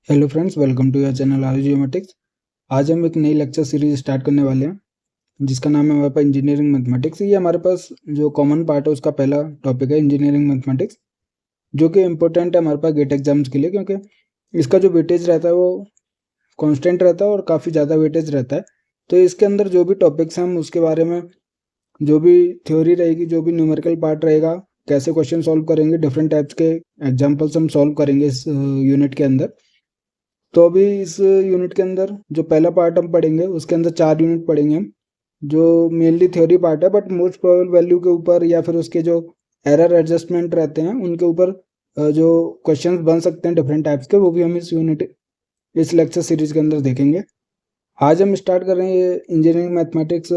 Hello friends, welcome to your channel R geometrics. आज हम एक नई लेक्चर सीरीज स्टार्ट करने वाले हैं जिसका नाम है हमारे पास इंजीनियरिंग मैथमेटिक्स। ये हमारे पास जो कॉमन पार्ट है उसका पहला टॉपिक है इंजीनियरिंग मैथमेटिक्स, जो कि इम्पोर्टेंट है हमारे पास गेट एग्जाम्स के लिए, क्योंकि इसका जो वेटेज रहता है वो कॉन्स्टेंट रहता है और काफ़ी ज़्यादा वेटेज रहता है। तो इसके अंदर जो भी टॉपिक्स हैं हम उसके बारे में, जो भी थ्योरी रहेगी, जो भी न्यूमेरिकल पार्ट रहेगा, कैसे क्वेश्चन सॉल्व करेंगे, डिफरेंट टाइप्स के एग्जाम्पल्स हम सॉल्व करेंगे इस यूनिट के अंदर। तो अभी इस यूनिट के अंदर जो पहला पार्ट हम पढ़ेंगे उसके अंदर 4 यूनिट पढ़ेंगे हम, जो मेनली थ्योरी पार्ट है, बट मोस्ट प्रोबेबल वैल्यू के ऊपर या फिर उसके जो एरर एडजस्टमेंट रहते हैं उनके ऊपर जो क्वेश्चंस बन सकते हैं डिफरेंट टाइप्स के, वो भी हम इस लेक्चर सीरीज के अंदर देखेंगे। आज हम स्टार्ट कर रहे हैं ये इंजीनियरिंग मैथमेटिक्स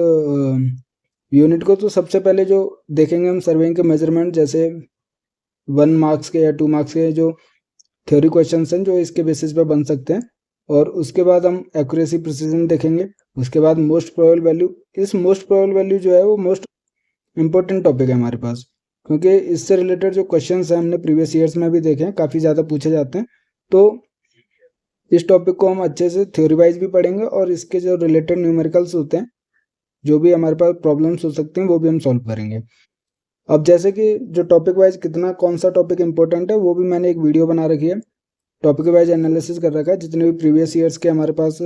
यूनिट को। तो सबसे पहले जो देखेंगे हम सर्वेइंग के मेजरमेंट, जैसे 1 मार्क्स के या 2 मार्क्स के जो थ्योरी क्वेश्चंस हैं जो इसके बेसिस पे बन सकते हैं, और उसके बाद हम एक्यूरेसी प्रिसीजन देखेंगे। उसके बाद मोस्ट प्रोबेबल वैल्यू। इस मोस्ट प्रोबेबल वैल्यू जो है वो मोस्ट इंपॉर्टेंट टॉपिक है हमारे पास, क्योंकि इससे रिलेटेड जो क्वेश्चंस हैं हमने प्रीवियस ईयर्स में भी देखे हैं, काफ़ी ज़्यादा पूछे जाते हैं। तो इस टॉपिक को हम अच्छे से थ्योरी वाइज भी पढ़ेंगे और इसके जो रिलेटेड न्यूमेरिकल्स होते हैं, जो भी हमारे पास प्रॉब्लम्स हो सकती हैं, वो भी हम सॉल्व करेंगे। अब जैसे कि जो टॉपिक वाइज कितना कौन सा टॉपिक इंपॉर्टेंट है वो भी मैंने एक वीडियो बना रखी है, टॉपिक वाइज एनालिसिस कर रखा है। जितने भी प्रीवियस ईयर्स के हमारे पास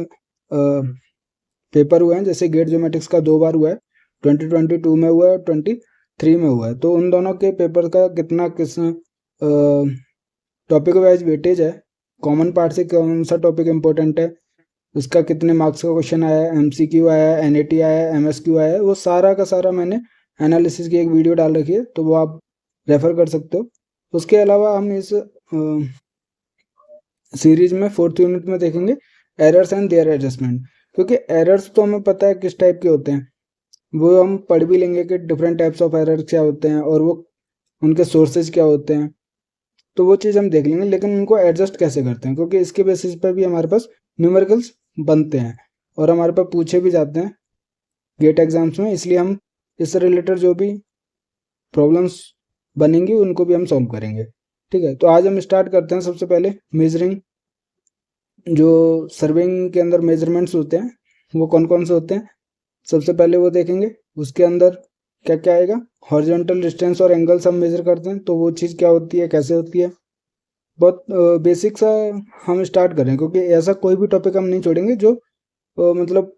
पेपर हुए हैं, जैसे गेट ज्योमेट्रिक्स का 2 बार हुआ है, 2022 में हुआ है और 23 में हुआ है, तो उन दोनों के पेपर का किस टॉपिक वाइज वेटेज है, कॉमन पार्ट से कौन सा टॉपिक इंपॉर्टेंट है, उसका कितने मार्क्स का क्वेश्चन आया है, MCQ आया है, NAT आया है, MSQ आया है, वो सारा का सारा मैंने एनालिसिस की एक वीडियो डाल रखी है, तो वो आप रेफर कर सकते हो। उसके अलावा हम इस सीरीज में 4th यूनिट में देखेंगे एरर्स एंड देयर एडजस्टमेंट, क्योंकि एरर्स तो हमें पता है किस टाइप के होते हैं, वो हम पढ़ भी लेंगे कि डिफरेंट टाइप्स ऑफ एरर्स क्या होते हैं और वो उनके सोर्सेज क्या होते हैं, तो वो चीज़ हम देख लेंगे। लेकिन उनको एडजस्ट कैसे करते हैं, क्योंकि इसके बेसिस पर भी हमारे पास न्यूमेरिकल्स बनते हैं और हमारे पास पूछे भी जाते हैं गेट एग्जाम्स में, इसलिए हम इससे रिलेटेड जो भी प्रॉब्लम्स बनेंगी उनको भी हम सॉल्व करेंगे। ठीक है, तो आज हम स्टार्ट करते हैं। सबसे पहले मेजरिंग, जो सर्वेइंग के अंदर मेजरमेंट्स होते हैं वो कौन कौन से होते हैं, सबसे पहले वो देखेंगे। उसके अंदर क्या क्या आएगा, हॉरिजॉन्टल डिस्टेंस और एंगल्स हम मेजर करते हैं, तो वो चीज़ क्या होती है, कैसे होती है, बहुत बेसिक सा हम स्टार्ट करें, क्योंकि ऐसा कोई भी टॉपिक हम नहीं छोड़ेंगे जो मतलब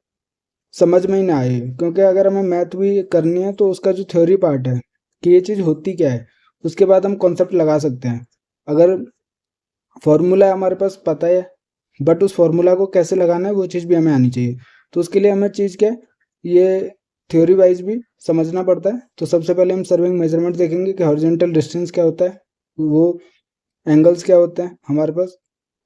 समझ में ही ना आए। क्योंकि अगर हमें मैथ भी करनी है तो उसका जो थ्योरी पार्ट है कि ये चीज़ होती क्या है, उसके बाद हम कॉन्सेप्ट लगा सकते हैं। अगर फॉर्मूला हमारे पास पता है, बट उस फॉर्मूला को कैसे लगाना है वो चीज़ भी हमें आनी चाहिए। तो उसके लिए हमें चीज़ क्या है, ये थ्योरी वाइज भी समझना पड़ता है। तो सबसे पहले हम सर्विंग मेजरमेंट देखेंगे कि हॉरिजॉन्टल डिस्टेंस क्या होता है, वो एंगल्स क्या होते हैं हमारे पास,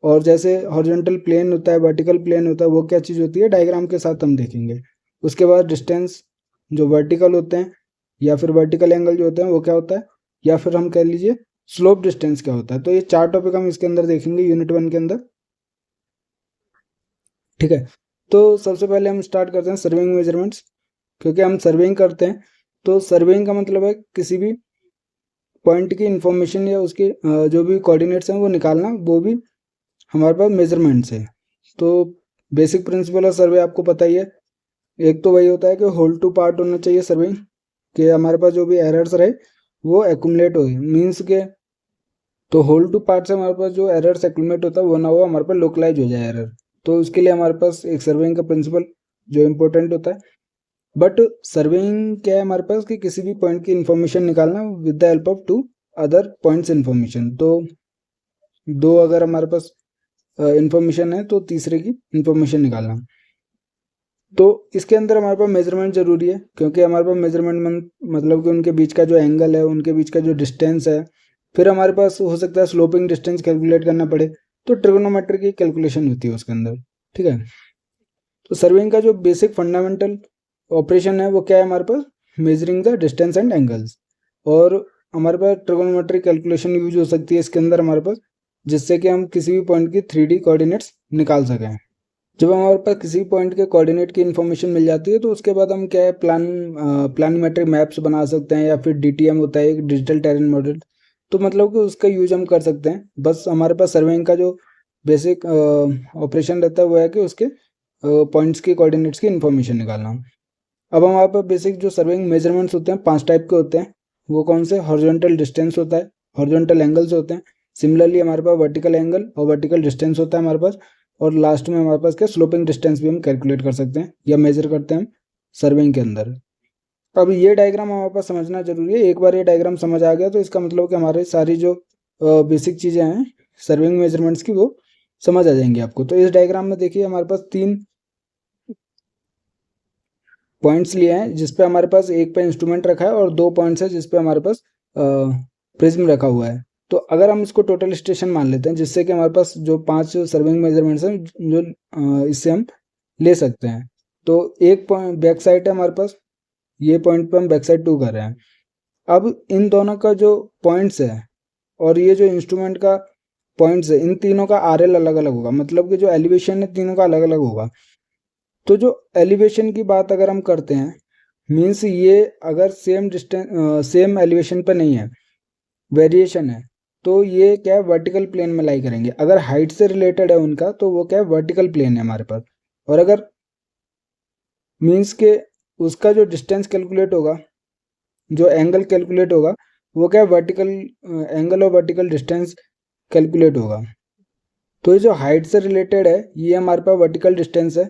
और जैसे हॉरिजॉन्टल प्लेन होता है, वर्टिकल प्लेन होता है, वो क्या चीज़ होती है, डायग्राम के साथ हम देखेंगे। उसके बाद डिस्टेंस जो वर्टिकल होते हैं या फिर वर्टिकल एंगल जो होते हैं वो क्या होता है, या फिर हम कह लीजिए स्लोप डिस्टेंस क्या होता है। तो ये 4 टॉपिक हम इसके अंदर देखेंगे यूनिट 1 के अंदर। ठीक है, तो सबसे पहले हम स्टार्ट करते हैं सर्वेइंग मेजरमेंट्स, क्योंकि हम सर्वेइंग करते हैं। तो सर्वेइंग का मतलब है किसी भी पॉइंट की इंफॉर्मेशन या उसके जो भी कोऑर्डिनेट्स हैं वो निकालना, वो भी हमारे पास मेजरमेंट्स है। तो बेसिक प्रिंसिपल ऑफ सर्वे आपको पता ही है। एक तो वही होता है कि होल टू पार्ट होना चाहिए सर्वेइंग, कि हमारे पास जो भी एरर्स रहे वो एक्यूमुलेट हो, मीन्स के तो होल टू पार्ट से हमारे पास जो एरर्स एक्यूमुलेट होता है वो ना हो, हमारे पास लोकलाइज हो जाए एरर। तो उसके लिए हमारे पास एक सर्वेइंग का प्रिंसिपल जो इम्पोर्टेंट होता है। बट सर्वेइंग क्या है हमारे पास, कि किसी भी पॉइंट की इंफॉर्मेशन निकालना with the help of 2 other points information. तो 2 अगर हमारे पास इंफॉर्मेशन है तो तीसरे की इंफॉर्मेशन निकालना। तो इसके अंदर हमारे पास मेजरमेंट जरूरी है, क्योंकि हमारे पास मेजरमेंट मतलब कि उनके बीच का जो एंगल है, उनके बीच का जो डिस्टेंस है, फिर हमारे पास हो सकता है स्लोपिंग डिस्टेंस कैलकुलेट करना पड़े, तो ट्रिग्नोमेट्री की कैलकुलेशन होती है उसके अंदर। ठीक है, तो सर्वेइंग का जो बेसिक फंडामेंटल ऑपरेशन है वो क्या है हमारे पास, measuring the distance and angles. और हमारे पास ट्रिग्नोमेट्री कैलकुलेशन यूज हो सकती है इसके अंदर हमारे पास, जिससे कि हम किसी भी पॉइंट की 3D कोऑर्डिनेट्स निकाल सकें। जब हमारे पास किसी पॉइंट के कोऑर्डिनेट की इन्फॉर्मेशन मिल जाती है तो उसके बाद हम क्या है, प्लानिमेट्रिक मैप्स बना सकते हैं, या फिर DTM होता है एक डिजिटल टेरेन मॉडल, तो मतलब कि उसका यूज हम कर सकते हैं। बस हमारे पास सर्वेइंग का जो बेसिक ऑपरेशन रहता है वो है कि उसके पॉइंट्स की कोऑर्डिनेट्स की इन्फॉर्मेशन निकालना। अब हमारे पास बेसिक जो सर्विंग मेजरमेंट्स होते हैं 5 टाइप के होते हैं। वो कौन से? हॉरिजॉन्टल डिस्टेंस होता है, हॉरिजॉन्टल एंगल्स होते हैं, सिमिलरली हमारे पास वर्टिकल एंगल और वर्टिकल डिस्टेंस होता है हमारे पास, और लास्ट में हमारे पास क्या स्लोपिंग डिस्टेंस भी हम कैलकुलेट कर सकते हैं या मेजर करते हैं हम सर्विंग के अंदर। अब ये डायग्राम हमारे पास समझना जरूरी है। एक बार ये डायग्राम समझ आ गया तो इसका मतलब कि हमारे सारी जो बेसिक चीज़ें हैं सर्विंग मेजरमेंट्स की वो समझ आ जाएंगी आपको। तो इस डायग्राम में देखिए हमारे पास 3 पॉइंट्स लिए हैं जिसपे हमारे पास एक पे इंस्ट्रूमेंट रखा है और 2 पॉइंट्स है जिसपे हमारे पास प्रिज्म रखा हुआ है। तो अगर हम इसको टोटल स्टेशन मान लेते हैं जिससे कि हमारे पास जो 5 सर्विंग मेजरमेंट्स हैं जो इससे हम ले सकते हैं। तो एक पॉइंट बैक साइड है हमारे पास, ये पॉइंट पे हम बैक साइड 2 कर रहे हैं। अब इन दोनों का जो पॉइंट्स है और ये जो इंस्ट्रूमेंट का पॉइंट्स है, इन तीनों का आरएल अलग अलग होगा, मतलब कि जो एलिवेशन है तीनों का अलग अलग होगा। तो जो एलिवेशन की बात अगर हम करते हैं, मीन्स ये अगर सेम डिस्टेंस सेम एलिवेशन पर नहीं है, वेरिएशन है, तो ये क्या है वर्टिकल प्लेन में लाई करेंगे। अगर हाइट से रिलेटेड है उनका तो वो क्या है वर्टिकल प्लेन है हमारे पास। और अगर मीन्स के उसका जो डिस्टेंस कैलकुलेट होगा, जो एंगल कैलकुलेट होगा, वो क्या है वर्टिकल एंगल और वर्टिकल डिस्टेंस कैलकुलेट होगा। तो ये जो हाइट से रिलेटेड है ये हमारे पास वर्टिकल डिस्टेंस है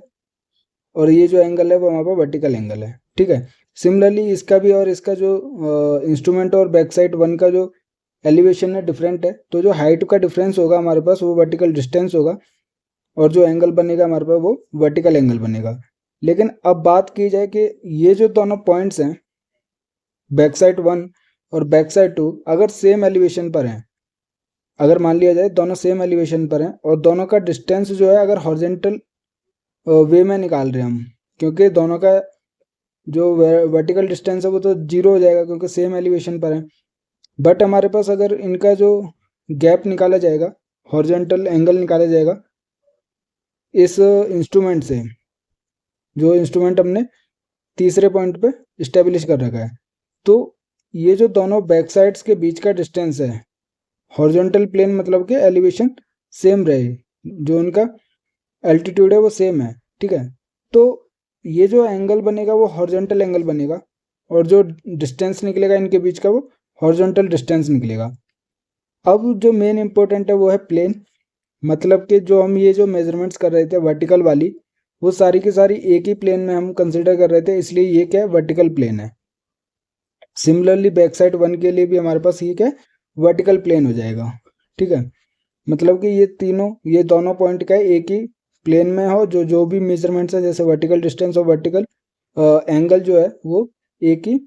और ये जो एंगल है वो हमारे पास वर्टिकल एंगल है, ठीक है। सिमिलरली इसका भी और इसका जो इंस्ट्रूमेंट और बैक साइड 1 का जो एलिवेशन है डिफरेंट है, तो जो हाइट का डिफरेंस होगा हमारे पास वो वर्टिकल डिस्टेंस होगा और जो एंगल बनेगा हमारे पास वो वर्टिकल एंगल बनेगा। लेकिन अब बात की जाए कि ये जो दोनों पॉइंट्स हैं बैक साइड 1 और बैक साइड 2 अगर सेम एलिवेशन पर हैं, अगर मान लिया जाए दोनों सेम एलिवेशन पर हैं और दोनों का डिस्टेंस जो है अगर हॉरिजॉन्टल वे में निकाल रहे हैं हम, क्योंकि दोनों का जो वर्टिकल डिस्टेंस है वो तो 0 हो जाएगा क्योंकि सेम एलिवेशन पर है। बट हमारे पास अगर इनका जो गैप निकाला जाएगा, हॉरिजॉन्टल एंगल निकाला जाएगा इस इंस्ट्रूमेंट से, जो इंस्ट्रूमेंट हमने तीसरे पॉइंट पे इस्टेब्लिश कर रखा है, तो ये जो दोनों बैक साइड्स के बीच का डिस्टेंस है हॉरिजॉन्टल प्लेन, मतलब कि एलिवेशन सेम रहे, जो उनका एल्टीट्यूड है वो सेम है, ठीक है। तो ये जो एंगल बनेगा वो हॉरिजॉन्टल एंगल बनेगा और जो डिस्टेंस निकलेगा इनके बीच का वो हॉरिजॉन्टल डिस्टेंस निकलेगा। अब जो मेन इंपॉर्टेंट है वो है प्लेन, मतलब कि जो हम ये जो मेजरमेंट्स कर रहे थे वर्टिकल वाली, वो सारी की सारी एक ही प्लेन में हम कंसिडर कर रहे थे, इसलिए ये क्या है वर्टिकल प्लेन है। सिमिलरली बैक साइड 1 के लिए भी हमारे पास ये क्या है वर्टिकल प्लेन हो जाएगा, ठीक है। मतलब कि ये दोनों पॉइंट का एक ही प्लेन में हो, जो जो भी मेजरमेंट्स है जैसे वर्टिकल डिस्टेंस और वर्टिकल एंगल जो है वो एक ही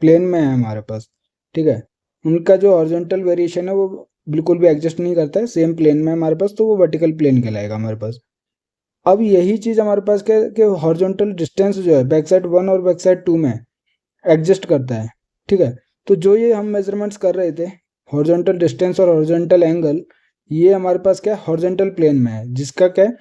प्लेन में है हमारे पास, ठीक है। उनका जो हॉरिजॉन्टल वेरिएशन है वो बिल्कुल भी एडजस्ट नहीं करता है, सेम प्लेन में हमारे पास, तो वो वर्टिकल प्लेन कहलाएगा हमारे पास। अब यही चीज़ हमारे पास क्या है कि हॉरिजॉन्टल डिस्टेंस जो है बैक साइड 1 और बैक साइड 2 में एडजस्ट करता है, ठीक है। तो जो ये हम मेजरमेंट्स कर रहे थे हॉरिजॉन्टल डिस्टेंस और हॉरिजॉन्टल एंगल, ये हमारे पास क्या है हॉरिजॉन्टल प्लेन में है, जिसका क्या है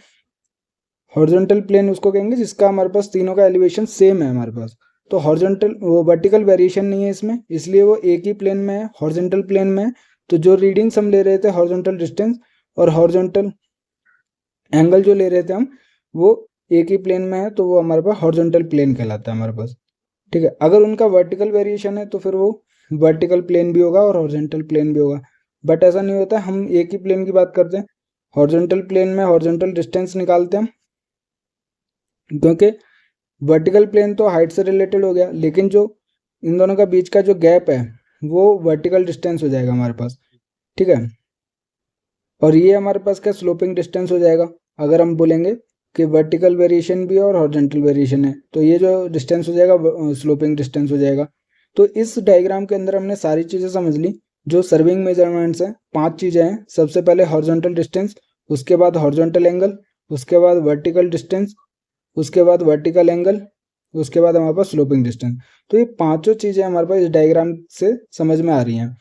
हॉरिजॉन्टल प्लेन उसको कहेंगे जिसका हमारे पास तीनों का एलिवेशन सेम है हमारे पास। तो हॉरिजॉन्टल वो वर्टिकल वेरिएशन नहीं है इसमें, इसलिए वो एक ही प्लेन में है, हॉरिजॉन्टल प्लेन में है। तो जो रीडिंग्स हम ले रहे थे हॉरिजॉन्टल डिस्टेंस और हॉरिजॉन्टल एंगल जो ले रहे थे हम, वो एक ही प्लेन में है, तो वो हमारे पास हॉरिजॉन्टल प्लेन कहलाता है हमारे पास, ठीक है। अगर उनका वर्टिकल वेरिएशन है तो फिर वो वर्टिकल प्लेन भी होगा और हॉरिजॉन्टल प्लेन भी होगा। बट ऐसा नहीं होता, हम एक ही प्लेन की बात करते हैं, हॉरिजॉन्टल प्लेन में हॉरिजॉन्टल डिस्टेंस निकालते हैं हम, क्योंकि वर्टिकल प्लेन तो हाइट से रिलेटेड हो गया, लेकिन जो इन दोनों का बीच का जो गैप है वो वर्टिकल डिस्टेंस हो जाएगा हमारे पास, ठीक है। और ये हमारे पास क्या स्लोपिंग डिस्टेंस हो जाएगा। अगर हम बोलेंगे कि वर्टिकल वेरिएशन भी है और हॉरिजॉन्टल वेरिएशन है, तो ये जो डिस्टेंस हो जाएगा स्लोपिंग डिस्टेंस हो जाएगा। तो इस डायग्राम के अंदर हमने सारी चीज़ें समझ ली। जो सर्विंग मेजरमेंट्स हैं 5 चीज़ें हैं। सबसे पहले हॉरिजॉन्टल डिस्टेंस, उसके बाद हॉरिजॉन्टल एंगल, उसके बाद वर्टिकल डिस्टेंस, उसके बाद वर्टिकल एंगल, उसके बाद हमारे पास स्लोपिंग डिस्टेंस। तो ये पांचों चीज़ें हमारे पास इस डायग्राम से समझ में आ रही हैं।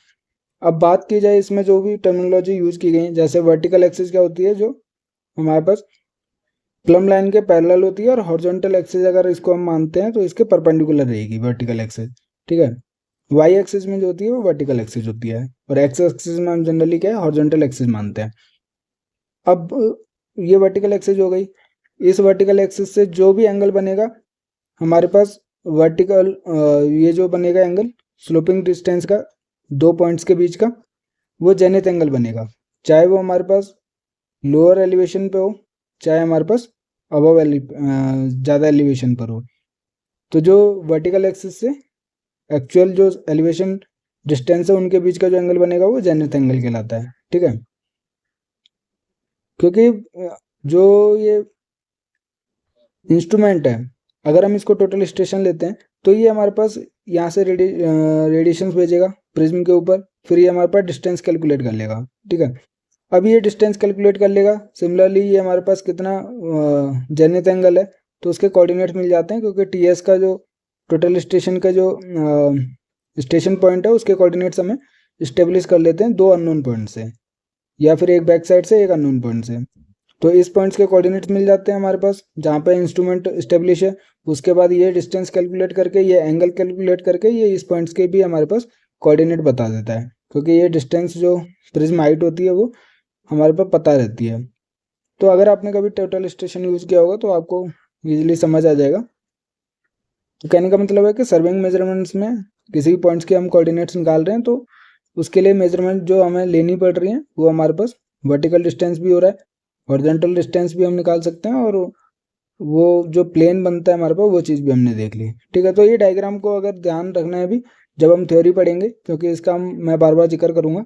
अब बात की जाए इसमें जो भी टर्मिनोलॉजी यूज़ की गई है, जैसे वर्टिकल एक्सिस क्या होती है, जो हमारे पास प्लम लाइन के पैरेलल होती है, और हॉरिजॉन्टल एक्सिस अगर इसको हम मानते हैं तो इसके परपेंडिकुलर रहेगी वर्टिकल एक्सिस, ठीक है। वाई एक्सिस में जो होती है वो वर्टिकल एक्सिस होती है, और एक्स एक्सिस में हम जनरली क्या है हॉरिजॉन्टल एक्सिस मानते हैं। अब ये वर्टिकल एक्सिस हो गई, इस वर्टिकल एक्सिस से जो भी एंगल बनेगा हमारे पास वर्टिकल ये जो बनेगा एंगल स्लोपिंग डिस्टेंस का 2 पॉइंट्स के बीच का, वो जेनिथ एंगल बनेगा, चाहे वो हमारे पास लोअर एलिवेशन पे हो चाहे हमारे पास अबव ज़्यादा एलिवेशन पर हो। तो जो वर्टिकल एक्सिस से एक्चुअल जो एलिवेशन डिस्टेंस है उनके बीच का जो एंगल बनेगा वो जेनिथ एंगल कहलाता है। ठीक है, क्योंकि जो ये इंस्ट्रूमेंट है, अगर हम इसको टोटल स्टेशन लेते हैं तो ये हमारे पास यहाँ से रेडिएशंस भेजेगा प्रिज्म के ऊपर, फिर ये हमारे पास डिस्टेंस कैलकुलेट कर लेगा। ठीक है, अब ये डिस्टेंस कैलकुलेट कर लेगा, सिमिलरली ये हमारे पास कितना जेनिथ एंगल है तो उसके कोऑर्डिनेट्स मिल जाते हैं, क्योंकि टीएस का जो टोटल स्टेशन का जो स्टेशन पॉइंट है उसके कोऑर्डिनेट्स हमें इस्टेब्लिश कर लेते हैं 2 अननोन पॉइंट से, या फिर एक बैक साइड से एक अननोन पॉइंट से। तो इस पॉइंट्स के कोऑर्डिनेट्स मिल जाते हैं हमारे पास जहाँ पे इंस्ट्रूमेंट इस्टेब्लिश है। उसके बाद ये डिस्टेंस कैलकुलेट करके, ये एंगल कैलकुलेट करके, ये इस पॉइंट्स के भी हमारे पास कोऑर्डिनेट बता देता है, क्योंकि ये डिस्टेंस जो प्रिज्म हाइट होती है वो हमारे पास पता रहती है। तो अगर आपने कभी टोटल स्टेशन यूज़ किया होगा तो आपको ईजिली समझ आ जाएगा। तो कहने का मतलब है कि सर्विंग मेजरमेंट्स में किसी भी पॉइंट्स के हम कोऑर्डिनेट्स निकाल रहे हैं तो उसके लिए मेजरमेंट जो हमें लेनी पड़ रही है वो हमारे पास वर्टिकल डिस्टेंस भी हो रहा है, हॉरिजॉन्टल डिस्टेंस भी हम निकाल सकते हैं, और वो जो प्लेन बनता है हमारे पास वो चीज़ भी हमने देख ली। ठीक है, तो ये डायग्राम को अगर ध्यान रखना है अभी जब हम थ्योरी पढ़ेंगे, क्योंकि इसका मैं बार बार जिक्र करूँगा।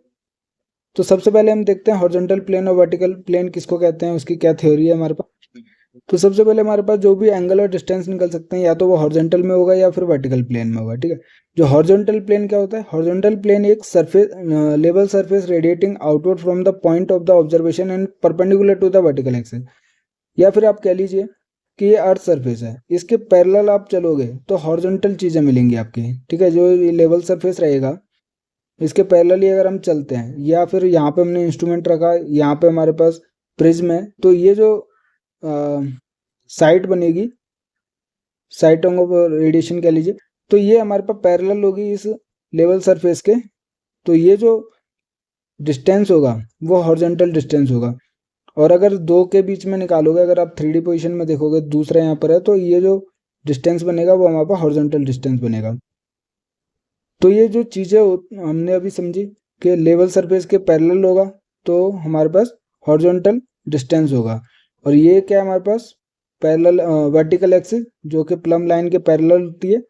तो सबसे पहले हम देखते हैं हॉरिजॉन्टल प्लेन और वर्टिकल प्लेन किसको कहते हैं, उसकी क्या थ्योरी है हमारे पास। तो सबसे पहले हमारे पास जो भी एंगल और डिस्टेंस निकल सकते हैं या तो वो हॉरिजॉन्टल में होगा या फिर वर्टिकल प्लेन में होगा। ठीक है, जो हॉरिजॉन्टल प्लेन क्या होता है, हॉरिजॉन्टल प्लेन एक surface level surface radiating outward from the point of the observation and perpendicular to the vertical axis, या फिर आप कह लीजिए कि ये अर्थ सरफेस है, इसके पैरेलल आप चलोगे तो हॉरिजॉन्टल चीज़ें मिलेंगी आपकी। ठीक है, जो ये लेवल सरफेस रहेगा इसके पैरेलली अगर हम चलते हैं, या फिर यहाँ पे हमने इंस्ट्रूमेंट रखा, यहाँ पे हमारे पास प्रिज्म है, तो ये जो साइट बनेगी, साइट ऑफ रेडिएशन कह लीजिए, तो ये हमारे पास पैरेलल होगी इस लेवल सरफेस के। तो ये जो डिस्टेंस होगा वो हॉरिजॉन्टल डिस्टेंस होगा। और अगर दो के बीच में निकालोगे, अगर आप 3D पोजीशन में देखोगे, दूसरा यहाँ पर है, तो ये जो डिस्टेंस बनेगा वो हमारे पास हॉरिजॉन्टल डिस्टेंस बनेगा। तो ये जो चीज़ें हमने अभी समझी कि लेवल सरफेस के पैरेलल होगा तो हमारे पास हॉरिजॉन्टल डिस्टेंस होगा, और ये क्या है हमारे पास पैरेलल वर्टिकल एक्सिस जो कि प्लम लाइन के पैरेलल होती है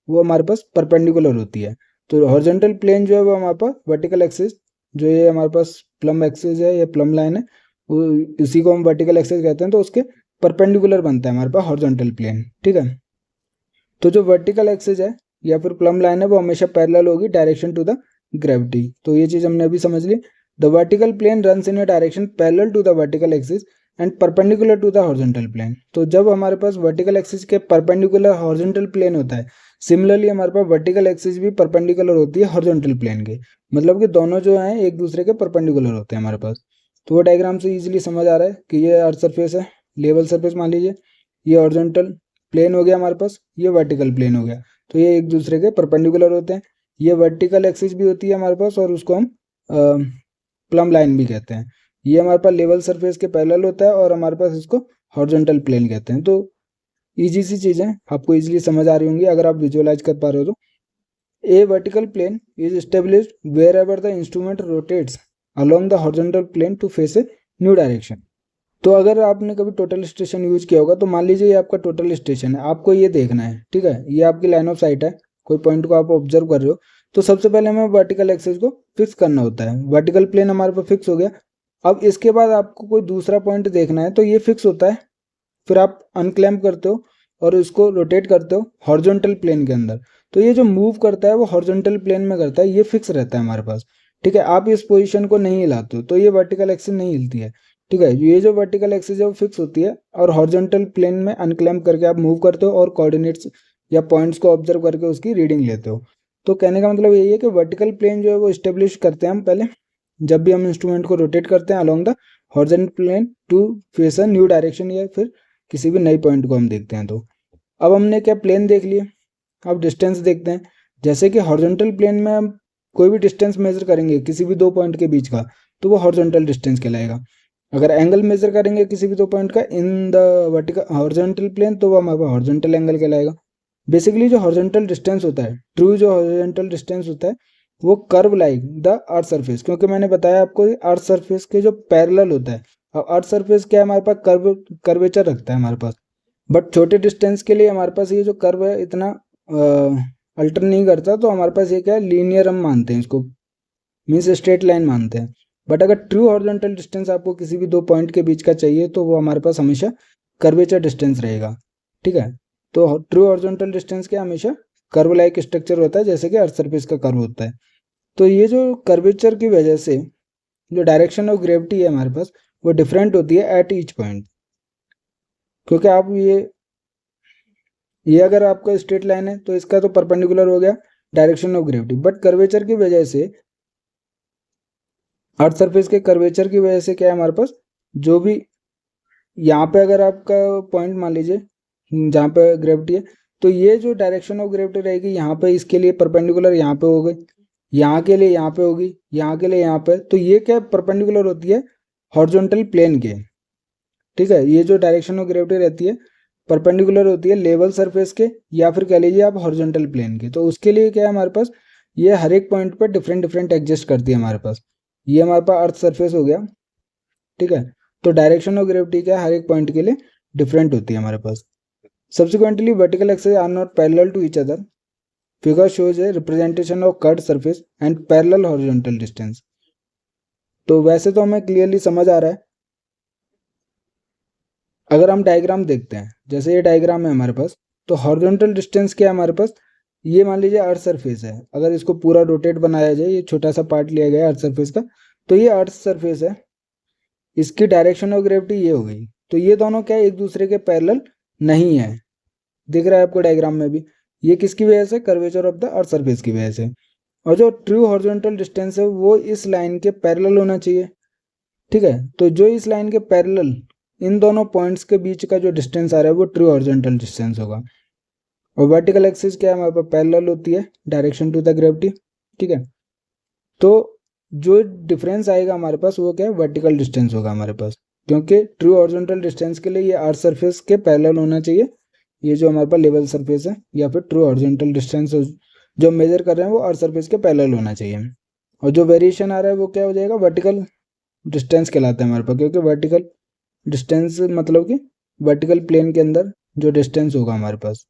वो हमारे पास परपेंडिकुलर होती है। तो हॉरिजॉन्टल प्लेन जो है वो हमारे पास वर्टिकल एक्सिस, जो ये हमारे पास प्लम एक्सिस है, ये प्लम लाइन है, वो इसी को हम वर्टिकल एक्सिस कहते हैं, तो उसके परपेंडिकुलर बनता है हमारे पास हॉरिजॉन्टल प्लेन। ठीक है, तो जो वर्टिकल एक्सिस है या फिर प्लम लाइन है वो हमेशा पैरेलल होगी डायरेक्शन टू द ग्रेविटी। तो ये चीज़ हमने अभी समझ ली। The vertical plane runs in a direction parallel to the vertical axis and perpendicular to the horizontal plane. तो जब हमारे पास वर्टिकल एक्सिस के परपेंडिकुलर हॉरिजॉन्टल प्लेन होता है, सिमिलरली हमारे पास वर्टिकल एक्सिस भी परपेंडिकुलर होती है हॉरिजॉन्टल प्लेन के, मतलब कि दोनों जो हैं एक दूसरे के परपेंडिकुलर होते हैं हमारे पास। तो वो डायग्राम से इजीली समझ आ रहा है कि ये अर्थ सरफेस है, लेवल सरफेस मान लीजिए, ये हॉरिजॉन्टल प्लेन हो गया हमारे पास, ये वर्टिकल प्लेन हो गया, तो ये एक दूसरे के परपेंडिकुलर होते हैं। ये वर्टिकल एक्सिस भी होती है हमारे पास और उसको हम प्लम लाइन भी कहते हैं। ये हमारे पास लेवल सरफेस के पैरेलल होता है और हमारे पास इसको हॉरिजॉन्टल प्लेन कहते हैं। तो ईजी सी चीज़ें आपको ईजिली समझ आ रही होंगी अगर आप विजुअलाइज कर पा रहे हो तो। A vertical plane is established wherever the instrument rotates along the horizontal plane to face a new direction. तो अगर आपने कभी टोटल स्टेशन यूज किया होगा तो मान लीजिए ये आपका टोटल स्टेशन है, आपको ये देखना है। ठीक है, ये आपकी लाइन ऑफ साइट है, कोई पॉइंट को आप ऑब्जर्व कर रहे हो, तो सबसे पहले हमें वर्टिकल एक्सिस को फिक्स करना होता है। वर्टिकल प्लेन हमारे पास फिक्स हो गया। अब इसके बाद आपको कोई दूसरा पॉइंट देखना है तो ये फिक्स होता है, फिर आप अनक्लैम्प करते हो और इसको रोटेट करते हो हॉरिजॉन्टल प्लेन के अंदर। तो ये जो मूव करता है वो हॉरिजॉन्टल प्लेन में करता है, ये फिक्स रहता है हमारे पास। ठीक है, आप इस पोजीशन को नहीं हिलाते हो तो ये वर्टिकल एक्सिस नहीं हिलती है। ठीक है, ये जो वर्टिकल एक्सिस है वो फिक्स होती है और हॉरिजॉन्टल प्लेन में अनक्लैम्प करके आप मूव करते हो और कोऑर्डिनेट्स या पॉइंट्स को ऑब्जर्व करके उसकी रीडिंग लेते हो। तो कहने का मतलब यही है कि वर्टिकल प्लेन जो है वो इस्टेब्लिश करते हैं हम पहले जब भी हम इंस्ट्रूमेंट को रोटेट करते हैं along the horizontal plane to face a new direction, या फिर किसी भी नई पॉइंट को हम देखते हैं। तो अब हमने क्या प्लेन देख लिए, अब डिस्टेंस देखते हैं। जैसे कि हॉरिजॉन्टल प्लेन में हम कोई भी डिस्टेंस मेजर करेंगे किसी भी दो पॉइंट के बीच का तो वो हॉरिजॉन्टल डिस्टेंस कहलाएगा। अगर एंगल मेजर करेंगे किसी भी दो पॉइंट का in the vertical horizontal plane तो वो हमारे पास हॉरिजॉन्टल एंगल कहलाएगा। बेसिकली जो हॉरिजॉन्टल डिस्टेंस होता है, ट्रू जो हॉरिजॉन्टल डिस्टेंस होता है वो curve like the earth surface, क्योंकि मैंने बताया आपको अर्थ सरफेस के जो पैरेलल होता है। अब अर्थ सरफेस क्या है, हमारे पास कर्वेचर रखता है हमारे पास, बट छोटे डिस्टेंस के लिए हमारे पास ये जो कर्व है इतना अल्टर नहीं करता, तो हमारे पास ये क्या है, लीनियर हम मानते हैं इसको, मीन्स स्ट्रेट लाइन मानते हैं। बट अगर ट्रू हॉरिजॉन्टल डिस्टेंस आपको किसी भी दो पॉइंट के बीच का चाहिए तो वो हमारे पास हमेशा कर्वेचर डिस्टेंस रहेगा। ठीक है, तो ट्रू हॉरिजॉन्टल डिस्टेंस क्या हमेशा कर्व लाइक स्ट्रक्चर होता है, जैसे कि अर्थ सरफेस का कर्व होता है। तो ये जो कर्वेचर की वजह से जो डायरेक्शन ऑफ ग्रेविटी है हमारे पास वो डिफरेंट होती है एट ईच पॉइंट, क्योंकि आप ये अगर आपका स्ट्रेट लाइन है तो इसका तो परपेंडिकुलर हो गया direction of gravity, but curvature की वजह से, अर्थ सरफेस के कर्वेचर की वजह से क्या है हमारे पास, जो भी यहाँ पे अगर आपका पॉइंट मान लीजिए जहाँ पे ग्रेविटी है, तो ये जो डायरेक्शन ऑफ ग्रेविटी रहेगी यहाँ पे इसके लिए परपेंडिकुलर यहाँ पे हो गई, यहाँ के लिए यहाँ पे होगी, यहाँ के लिए यहाँ पे, तो ये क्या परपेंडिकुलर होती है हॉरिजॉन्टल प्लेन के। ठीक है, ये जो डायरेक्शन ऑफ ग्रेविटी रहती है परपेंडिकुलर होती है लेवल सरफेस के, या फिर कह लीजिए आप हॉरिजॉन्टल प्लेन के। तो उसके लिए क्या है हमारे पास, ये हर एक पॉइंट पर डिफरेंट डिफरेंट एग्जिस्ट करती है हमारे पास। ये हमारे पास अर्थ सरफेस हो गया। ठीक है, तो डायरेक्शन ऑफ ग्रेविटी क्या है हर एक पॉइंट के लिए डिफरेंट होती है हमारे पास। Subsequently vertical axes are not parallel to each other, figure shows a representation of curved surface and parallel horizontal distance. तो वैसे तो हमें क्लियरली समझ आ रहा है। अगर हम डायग्राम देखते हैं, जैसे ये डायग्राम है हमारे पास, तो हॉरिजॉन्टल डिस्टेंस क्या है हमारे पास, ये मान लीजिए अर्थ सरफेस है, अगर इसको पूरा रोटेट बनाया जाए, ये छोटा सा पार्ट लिया गया है अर्थ सरफेस का, तो ये अर्थ सरफेस है, इसकी डायरेक्शन ऑफ ग्रेविटी ये हो गई। तो ये दोनों क्या एक दूसरे के पैरेलल नहीं है, दिख रहा है आपको डायग्राम में भी। ये किसकी वजह से, curvature of the earth surface की वजह से। और जो ट्रू हॉरिजॉन्टल डिस्टेंस है वो इस लाइन के पैरेलल होना चाहिए। ठीक है, तो जो इस लाइन के पैरेलल इन दोनों पॉइंट्स के बीच का जो डिस्टेंस आ रहा है वो ट्रू हॉरिजॉन्टल डिस्टेंस होगा। और वर्टिकल एक्सिस क्या है हमारे पास, पैरेलल होती है डायरेक्शन टू द ग्रेविटी। ठीक है, तो जो डिफरेंस आएगा हमारे पास वो क्या है, वर्टिकल डिस्टेंस होगा हमारे पास, क्योंकि ट्रू हॉरिजॉन्टल डिस्टेंस के लिए ये अर्थ सरफेस के पैरेलल होना चाहिए, ये जो हमारे पास लेवल सरफेस है, या फिर ट्रू हॉरिजॉन्टल डिस्टेंस जो मेजर कर रहे हैं वो अर्थ सरफेस के पैरेलल होना चाहिए। और जो वेरिएशन आ रहा है वो क्या हो जाएगा, वर्टिकल डिस्टेंस कहलाता है हमारे पास, क्योंकि वर्टिकल डिस्टेंस मतलब कि वर्टिकल प्लेन के अंदर जो डिस्टेंस होगा हमारे पास।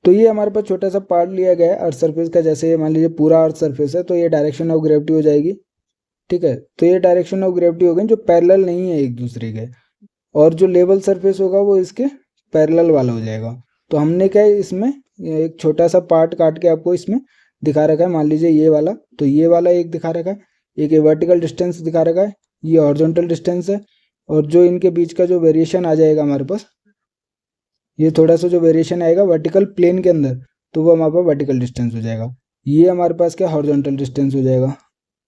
तो ये हमारे पास छोटा सा पार्ट लिया गया है अर्थ सरफेस का, जैसे मान लीजिए पूरा अर्थ सरफेस है, तो ये डायरेक्शन ऑफ ग्रेविटी हो जाएगी। ठीक है, तो ये डायरेक्शन ऑफ ग्रेविटी हो गई जो पैरेलल नहीं है एक दूसरे के, और जो लेवल सरफेस होगा वो इसके पैरेलल वाला हो जाएगा। तो हमने क्या है इसमें एक छोटा सा पार्ट काट के आपको इसमें दिखा रखा है, मान लीजिए ये वाला, तो ये वाला एक दिखा रखा है, एक ये वर्टिकल डिस्टेंस दिखा रखा है, ये हॉरिजॉन्टल डिस्टेंस है, और जो इनके बीच का जो वेरिएशन आ जाएगा हमारे पास, ये थोड़ा सा जो वेरिएशन आएगा वर्टिकल प्लेन के अंदर, तो वो हमारे पास वर्टिकल डिस्टेंस हो जाएगा। ये हमारे पास क्या हॉरिजॉन्टल डिस्टेंस हो जाएगा।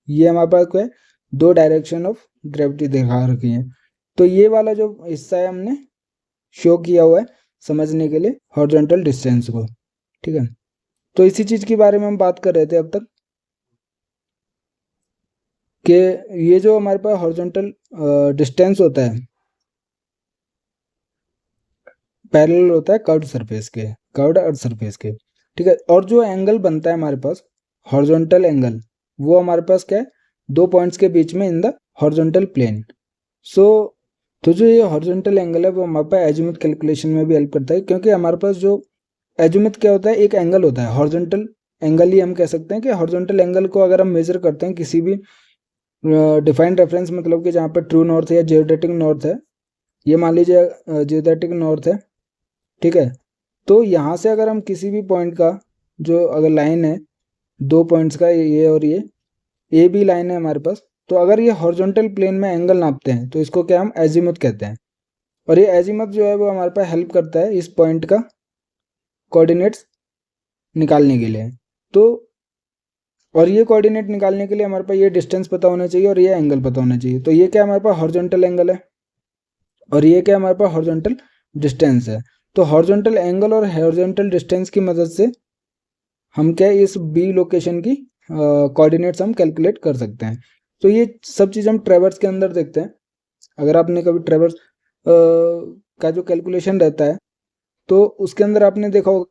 ये हमारे पास क्या है, दो डायरेक्शन ऑफ ग्रेविटी दिखा रखी है। तो ये वाला जो हिस्सा है हमने शो किया हुआ है समझने के लिए हॉरिजॉन्टल डिस्टेंस को। ठीक है, तो इसी चीज़ के बारे में हम बात कर रहे थे अब तक, कि ये जो हमारे पास हॉरिजॉन्टल डिस्टेंस होता है पैरेलल होता है कर्व्ड सरफेस के, कर्व्ड अर्थ सरफेस के। ठीक है, और जो एंगल बनता है हमारे पास हॉरिजॉन्टल एंगल, वो हमारे पास क्या है, दो पॉइंट्स के बीच में इन द हॉरिजॉन्टल प्लेन। सो तो जो ये हॉरिजॉन्टल एंगल है वो हमारे पास एजीमुथ कैलकुलेशन में भी हेल्प करता है, क्योंकि हमारे पास जो एजीमुथ क्या होता है, एक एंगल होता है, हॉरिजॉन्टल एंगल ही हम कह सकते हैं कि हॉरिजॉन्टल एंगल को अगर हम मेजर करते हैं किसी भी डिफाइंड रेफरेंस, मतलब कि जहाँ पर ट्रू नॉर्थ है या जियोडेटिक नॉर्थ है, ये मान लीजिए जियोडेटिक नॉर्थ है। ठीक है, तो यहाँ से अगर हम किसी भी पॉइंट का जो अगर लाइन है दो पॉइंट्स का, ये और ये बी लाइन है हमारे पास, तो अगर ये हॉरिजॉन्टल प्लेन में एंगल नापते हैं तो इसको क्या हम एजीमुथ कहते हैं। और ये एजीमुथ जो है वो हमारे पास हेल्प करता है इस पॉइंट का कोऑर्डिनेट्स निकालने के लिए। तो और ये कोऑर्डिनेट निकालने के लिए हमारे पास ये डिस्टेंस पता होना चाहिए और ये एंगल पता होना चाहिए। तो ये क्या हमारे पास हॉरिजॉन्टल एंगल है, और ये क्या हमारे पास हॉरिजॉन्टल डिस्टेंस है। तो हॉरिजॉन्टल एंगल और हॉरिजॉन्टल डिस्टेंस की मदद से हम क्या इस बी लोकेशन की कोऑर्डिनेट्स हम कैलकुलेट कर सकते हैं। तो ये सब चीज़ हम ट्रेवर्स के अंदर देखते हैं। अगर आपने कभी ट्रेवर्स का जो कैलकुलेशन रहता है तो उसके अंदर आपने देखा होगा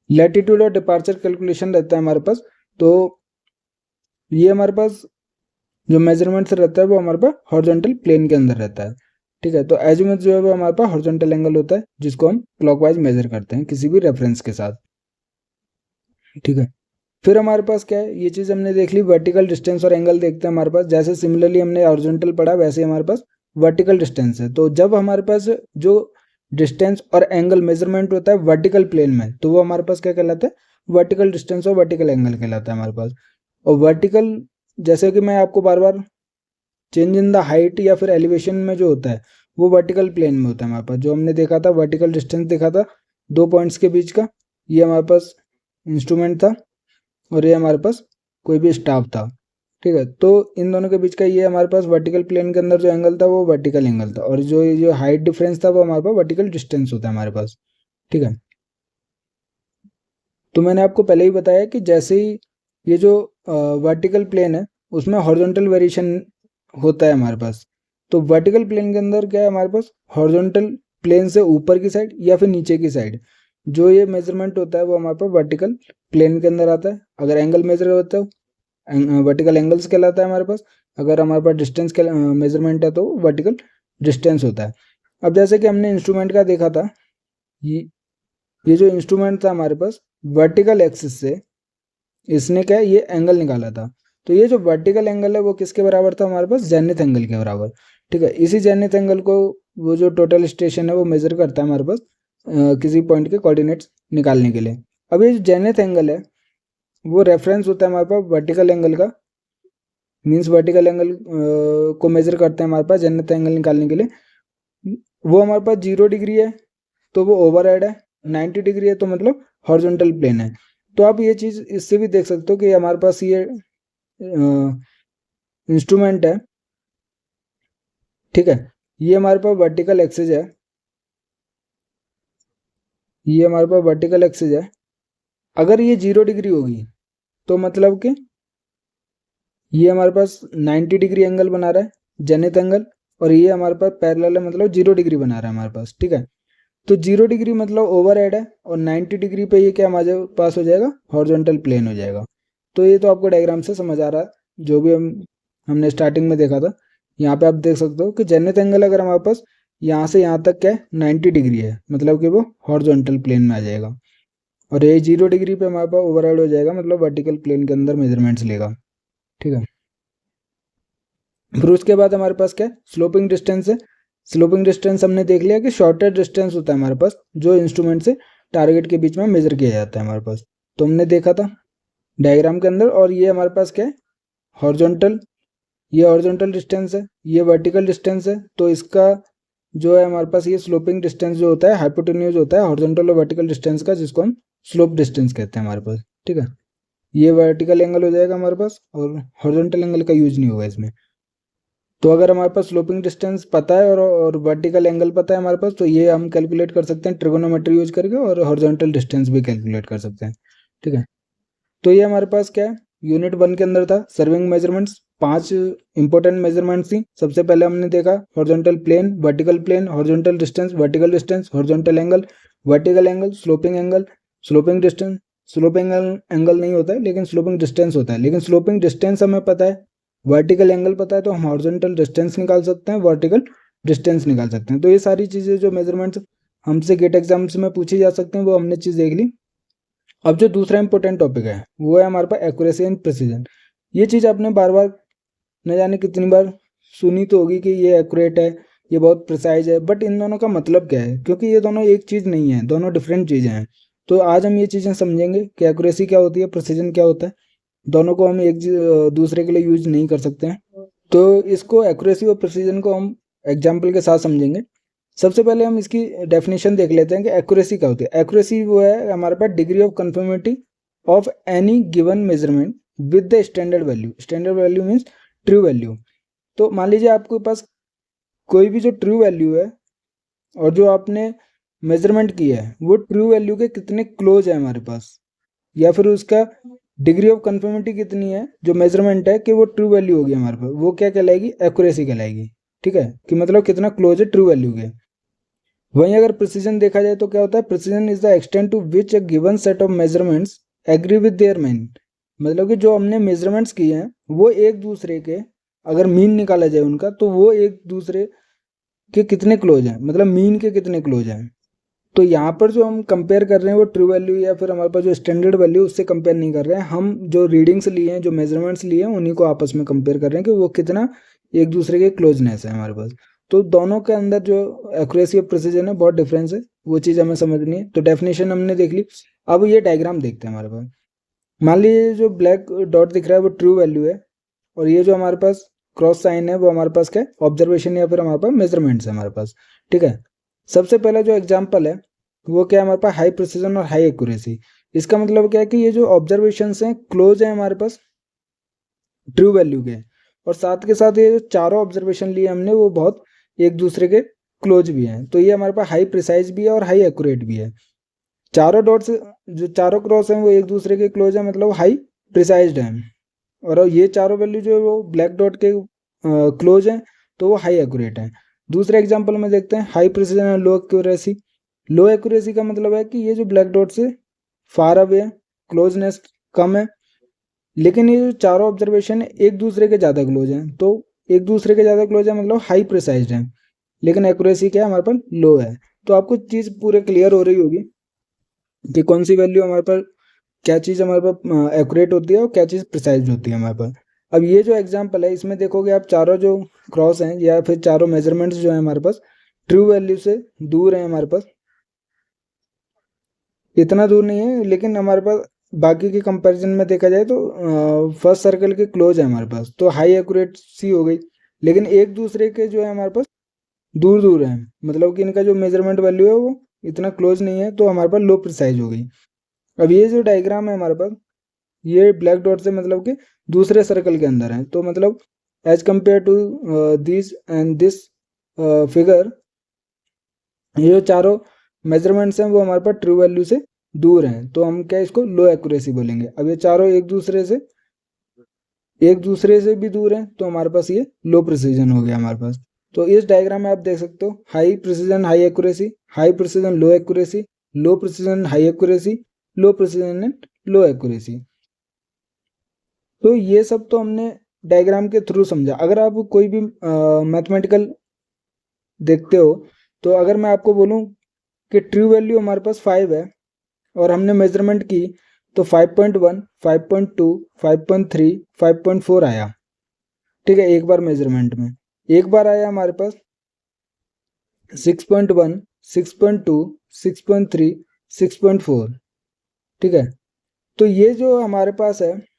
लैटिट्यूड और डिपार्चर कैलकुलेशन रहता है हमारे पास। तो ये हमारे पास जो मेजरमेंट्स रहता है वो हमारे पास हॉरिजॉन्टल प्लेन के अंदर रहता है। ठीक है, तो एजीमुथ जो है वो हमारे पास हॉरिजॉन्टल एंगल होता है जिसको हम क्लॉकवाइज मेजर करते हैं किसी भी रेफरेंस के साथ। ठीक है, फिर हमारे पास क्या है, ये चीज़ हमने देख ली, वर्टिकल डिस्टेंस और एंगल देखते हैं हमारे पास। जैसे सिमिलरली हमने हॉरिजॉन्टल पढ़ा वैसे हमारे पास वर्टिकल डिस्टेंस है। तो जब हमारे पास जो डिस्टेंस और एंगल मेजरमेंट होता है वर्टिकल प्लेन में तो वो हमारे पास क्या कहलाता है, वर्टिकल डिस्टेंस और वर्टिकल एंगल कहलाता है हमारे पास। और वर्टिकल, जैसे कि मैं आपको बार बार, चेंज इन द हाइट या फिर एलिवेशन में जो होता है वो वर्टिकल प्लेन में होता है हमारे पास। जो हमने देखा था वर्टिकल डिस्टेंस देखा था 2 पॉइंट्स के बीच का, ये हमारे पास इंस्ट्रूमेंट था और ये हमारे पास कोई भी स्टाफ था। ठीक है, तो इन दोनों के बीच का ये हमारे पास वर्टिकल प्लेन के अंदर जो एंगल था वो वर्टिकल एंगल था, और जो हाइट डिफरेंस था वो हमारे पास वर्टिकल डिस्टेंस होता है हमारे पास। ठीक है, तो मैंने आपको पहले ही बताया कि जैसे ही ये जो वर्टिकल प्लेन है उसमें हॉरिजॉन्टल वेरिएशन होता है हमारे पास। तो वर्टिकल प्लेन के अंदर क्या है हमारे पास, हॉरिजॉन्टल प्लेन से ऊपर की साइड या फिर नीचे की साइड जो ये मेजरमेंट होता है वो हमारे पास वर्टिकल प्लेन के अंदर आता है। अगर एंगल मेजर होता है वर्टिकल एंगल्स कहलाता है हमारे पास। अगर हमारे पास डिस्टेंस के मेजरमेंट है तो वर्टिकल डिस्टेंस होता है। अब जैसे कि हमने इंस्ट्रूमेंट का देखा था, ये जो इंस्ट्रूमेंट था हमारे पास वर्टिकल एक्सिस से इसने क्या है ये एंगल निकाला था। तो ये जो वर्टिकल एंगल है वो किसके बराबर था हमारे पास, जेनिथ एंगल के बराबर। ठीक है, इसी जेनिथ एंगल को वो जो टोटल स्टेशन है वो मेजर करता है हमारे पास किसी पॉइंट के कोऑर्डिनेट्स निकालने के लिए। अब ये जो जेनिथ एंगल है वो रेफरेंस होता है हमारे पास वर्टिकल एंगल का, मीन्स वर्टिकल एंगल को मेजर करते हैं हमारे पास जेनिथ एंगल निकालने के लिए। वो हमारे पास 0 डिग्री है तो वो ओवरहेड है, 90 डिग्री है तो मतलब हॉरिजॉन्टल प्लेन है। तो आप ये चीज़ इससे भी देख सकते हो कि हमारे पास ये इंस्ट्रूमेंट है। ठीक है, ये हमारे पास वर्टिकल एक्सिस है, ये हमारे पास वर्टिकल एक्सिस है। अगर ये 0 डिग्री होगी तो मतलब कि ये हमारे पास 90 डिग्री एंगल बना रहा है जेनिथ एंगल, और ये हमारे पास पैरेलल है मतलब 0 डिग्री बना रहा है हमारे पास। ठीक है, तो 0 डिग्री मतलब ओवरहेड है और 90 डिग्री पे ये क्या हमारे पास हो जाएगा, हॉरिजॉन्टल प्लेन हो जाएगा। तो ये तो आपको डायग्राम से समझ आ रहा है, जो भी हमने स्टार्टिंग में देखा था। यहाँ पे आप देख सकते हो कि जेनिथ एंगल अगर हमारे पास यहाँ से यहाँ तक क्या है 90 डिग्री है मतलब कि वो हॉरिजॉन्टल प्लेन में आ जाएगा, और ये 0 डिग्री पे हमारे पास ओवरहेड हो जाएगा मतलब वर्टिकल प्लेन के अंदर मेजरमेंट्स लेगा। ठीक है, फिर उसके बाद हमारे पास क्या है, स्लोपिंग डिस्टेंस है। स्लोपिंग डिस्टेंस हमने देख लिया कि शॉर्टेस्ट डिस्टेंस होता है हमारे पास जो इंस्ट्रूमेंट से टारगेट के बीच में मेजर किया जाता है हमारे पास। तो हमने देखा था डायग्राम के अंदर, और ये हमारे पास क्या है हॉरिजॉन्टल, ये हॉरिजॉन्टल डिस्टेंस है, ये वर्टिकल डिस्टेंस है। तो इसका जो है हमारे पास ये स्लोपिंग डिस्टेंस जो होता है हाइपोटेन्यूज होता है हॉरिजॉन्टल और वर्टिकल डिस्टेंस का, जिसको हम स्लोप डिस्टेंस कहते हैं हमारे पास। ठीक है, ये वर्टिकल एंगल हो जाएगा हमारे पास और हॉरिजॉन्टल एंगल का यूज नहीं होगा इसमें। तो अगर हमारे पास स्लोपिंग डिस्टेंस पता है और वर्टिकल एंगल पता है हमारे पास, तो ये हम कैलकुलेट कर सकते हैं ट्रिगोनोमेट्री यूज करके, और हॉरिजॉन्टल डिस्टेंस भी कैलकुलेट कर सकते हैं। ठीक है, तो ये हमारे पास क्या है, यूनिट 1 के अंदर था सर्विंग मेजरमेंट्स। 5 इंपॉर्टेंट मेजरमेंट्स थी। सबसे पहले हमने देखा horizontal plane, vertical plane, horizontal distance, vertical distance, horizontal angle, vertical angle, sloping angle, sloping distance. Sloping angle नहीं होता है लेकिन स्लोपिंग डिस्टेंस होता है। लेकिन स्लोपिंग डिस्टेंस हमें पता है, वर्टिकल एंगल पता है, तो हम हॉरिजॉन्टल डिस्टेंस निकाल सकते हैं, वर्टिकल डिस्टेंस निकाल सकते हैं। तो ये सारी चीज़ें जो मेजरमेंट्स हमसे गेट एग्जाम्स में पूछी जा सकते हैं वो हमने चीज़ देख ली। अब जो दूसरा इंपॉर्टेंट टॉपिक है वो है हमारे पास एक्यूरेसी एंड प्रिसीजन। ये चीज़ आपने बार बार न जाने कितनी बार सुनी तो होगी कि ये एक्यूरेट है, ये बहुत प्रिसाइज है, बट इन दोनों का मतलब क्या है, क्योंकि ये दोनों एक चीज़ नहीं है, दोनों डिफरेंट चीज़ें हैं। तो आज हम ये चीज़ें समझेंगे कि एक्यूरेसी क्या होती है, प्रिसीजन क्या होता है। दोनों को हम एक दूसरे के लिए यूज नहीं कर सकते हैं। तो इसको एक्यूरेसी और प्रिसीजन को हम एग्जाम्पल के साथ समझेंगे। सबसे पहले हम इसकी डेफिनेशन देख लेते हैं कि एक्यूरेसी क्या होती है। एक्यूरेसी वो है हमारे पास degree of conformity of any given measurement with the standard value. Standard value means true value. तो मान लीजिए आपके पास कोई भी जो ट्रू वैल्यू है और जो आपने मेजरमेंट की है वो ट्रू वैल्यू के कितने क्लोज है हमारे पास, या फिर उसका डिग्री ऑफ कन्फर्मिटी कितनी है जो मेजरमेंट है कि वो ट्रू वैल्यू होगी हमारे पास, वो क्या कहलाएगी, एक्यूरेसी कहलाएगी। ठीक है, कि मतलब कितना क्लोज है ट्रू वैल्यू के। वहीं अगर प्रिसीजन देखा जाए तो क्या होता है, precision is the extent to which a given set of measurements agree with their mean. मतलब कि जो हमने मेजरमेंट्स किए हैं वो एक दूसरे के, अगर मीन निकाला जाए उनका, तो वो एक दूसरे के कितने क्लोज हैं, मतलब मीन के कितने क्लोज हैं। तो यहाँ पर जो हम कंपेयर कर रहे हैं वो ट्रू वैल्यू या फिर हमारे पास जो स्टैंडर्ड वैल्यू उससे कंपेयर नहीं कर रहे हैं, हम जो रीडिंग्स लिए हैं, जो मेजरमेंट्स लिए हैं, उन्हीं को आपस में कंपेयर कर रहे हैं कि वो कितना एक दूसरे के क्लोजनेस है हमारे पास। तो दोनों के अंदर जो एक्यूरेसी और प्रिसीजन है बहुत डिफरेंस है, वो चीज़ हमें समझनी है। तो डेफिनेशन हमने देख ली, अब ये डायग्राम देखते हैं हमारे पास। मान लीजिए जो ब्लैक डॉट दिख रहा है वो ट्रू वैल्यू है, और ये जो हमारे पास क्रॉस साइन है वो हमारे पास क्या है, ऑब्जर्वेशन या फिर हमारे पास मेजरमेंट्स है हमारे पास। ठीक है, सबसे पहला जो एग्जाम्पल है वो क्या है हमारे पास, हाई प्रिसीजन और हाई एक्यूरेसी। इसका मतलब क्या है कि ये जो ऑब्जर्वेशंस हैं क्लोज है हमारे पास ट्रू वैल्यू के, और साथ के साथ ये जो चारों ऑब्जर्वेशन लिए हमने वो बहुत एक दूसरे के क्लोज भी हैं। तो ये हमारे पास हाई प्रिसाइज भी है और हाई एक्यूरेट भी है। चारों डॉट्स जो चारों क्रॉस हैं वो एक दूसरे के क्लोज है, मतलब हाई प्रिसाइज्ड हैं। और ये चारों वैल्यू जो है वो ब्लैक डॉट के क्लोज हैं, तो वो हाई एक्यूरेट हैं। दूसरे एग्जांपल में देखते हैं हाई प्रिसीजन और लो एक्यूरेसी। लो एक्यूरेसी का मतलब है कि ये जो ब्लैक डॉट से फार अवे है, क्लोजनेस कम है, लेकिन ये जो चारों ऑब्जर्वेशन एक दूसरे के ज़्यादा क्लोज हैं। तो एक दूसरे के ज़्यादा क्लोज है मतलब हाई प्रिसाइज्ड है, लेकिन एक्यूरेसी क्या है हमारे पास, लो है। तो आपको चीज़ पूरे क्लियर हो रही होगी कि कौन सी वैल्यू हमारे पास, क्या चीज़ हमारे पास एक्यूरेट होती है और क्या चीज़ प्रिसाइज होती है हमारे पास। अब ये जो एग्जांपल है इसमें देखोगे आप, चारों जो क्रॉस हैं या फिर चारों मेजरमेंट्स जो है हमारे पास ट्रू वैल्यू से दूर है हमारे पास, इतना दूर नहीं है, लेकिन हमारे पास बाकी के कंपैरिजन में देखा जाए तो फर्स्ट सर्कल के क्लोज है हमारे पास, तो हाई एक्यूरेसी हो गई। लेकिन एक दूसरे के जो है हमारे पास दूर दूर है, मतलब कि इनका जो मेजरमेंट वैल्यू है वो इतना क्लोज नहीं है, तो हमारे पास लो प्रिसाइज हो गई। अब ये जो डायग्राम है हमारे पास, ये ब्लैक डॉट से मतलब कि दूसरे सर्कल के अंदर है, तो मतलब as compare to this and this figure, ये जो चारों मेजरमेंट्स हैं वो हमारे पास ट्रू वैल्यू से दूर हैं, तो हम क्या इसको लो एक्यूरेसी बोलेंगे। अब ये चारों एक दूसरे से भी दूर हैं, तो हमारे पास ये लो प्रिसीजन हो गया हमारे पास। तो इस डायग्राम में आप देख सकते हो high precision high accuracy, high precision low accuracy, low precision high accuracy, low precision and low accuracy. तो ये सब तो हमने डायग्राम के थ्रू समझा। अगर आप कोई भी मैथमेटिकल देखते हो, तो अगर मैं आपको बोलूं कि ट्रू वैल्यू हमारे पास 5 है और हमने मेजरमेंट की, तो 5.1, 5.2, 5.3, 5.4 आया। ठीक है, एक बार मेजरमेंट में। एक बार आया हमारे पास 6.1, 6.2, 6.3, 6.4। ठीक है, तो ये जो हमारे पास है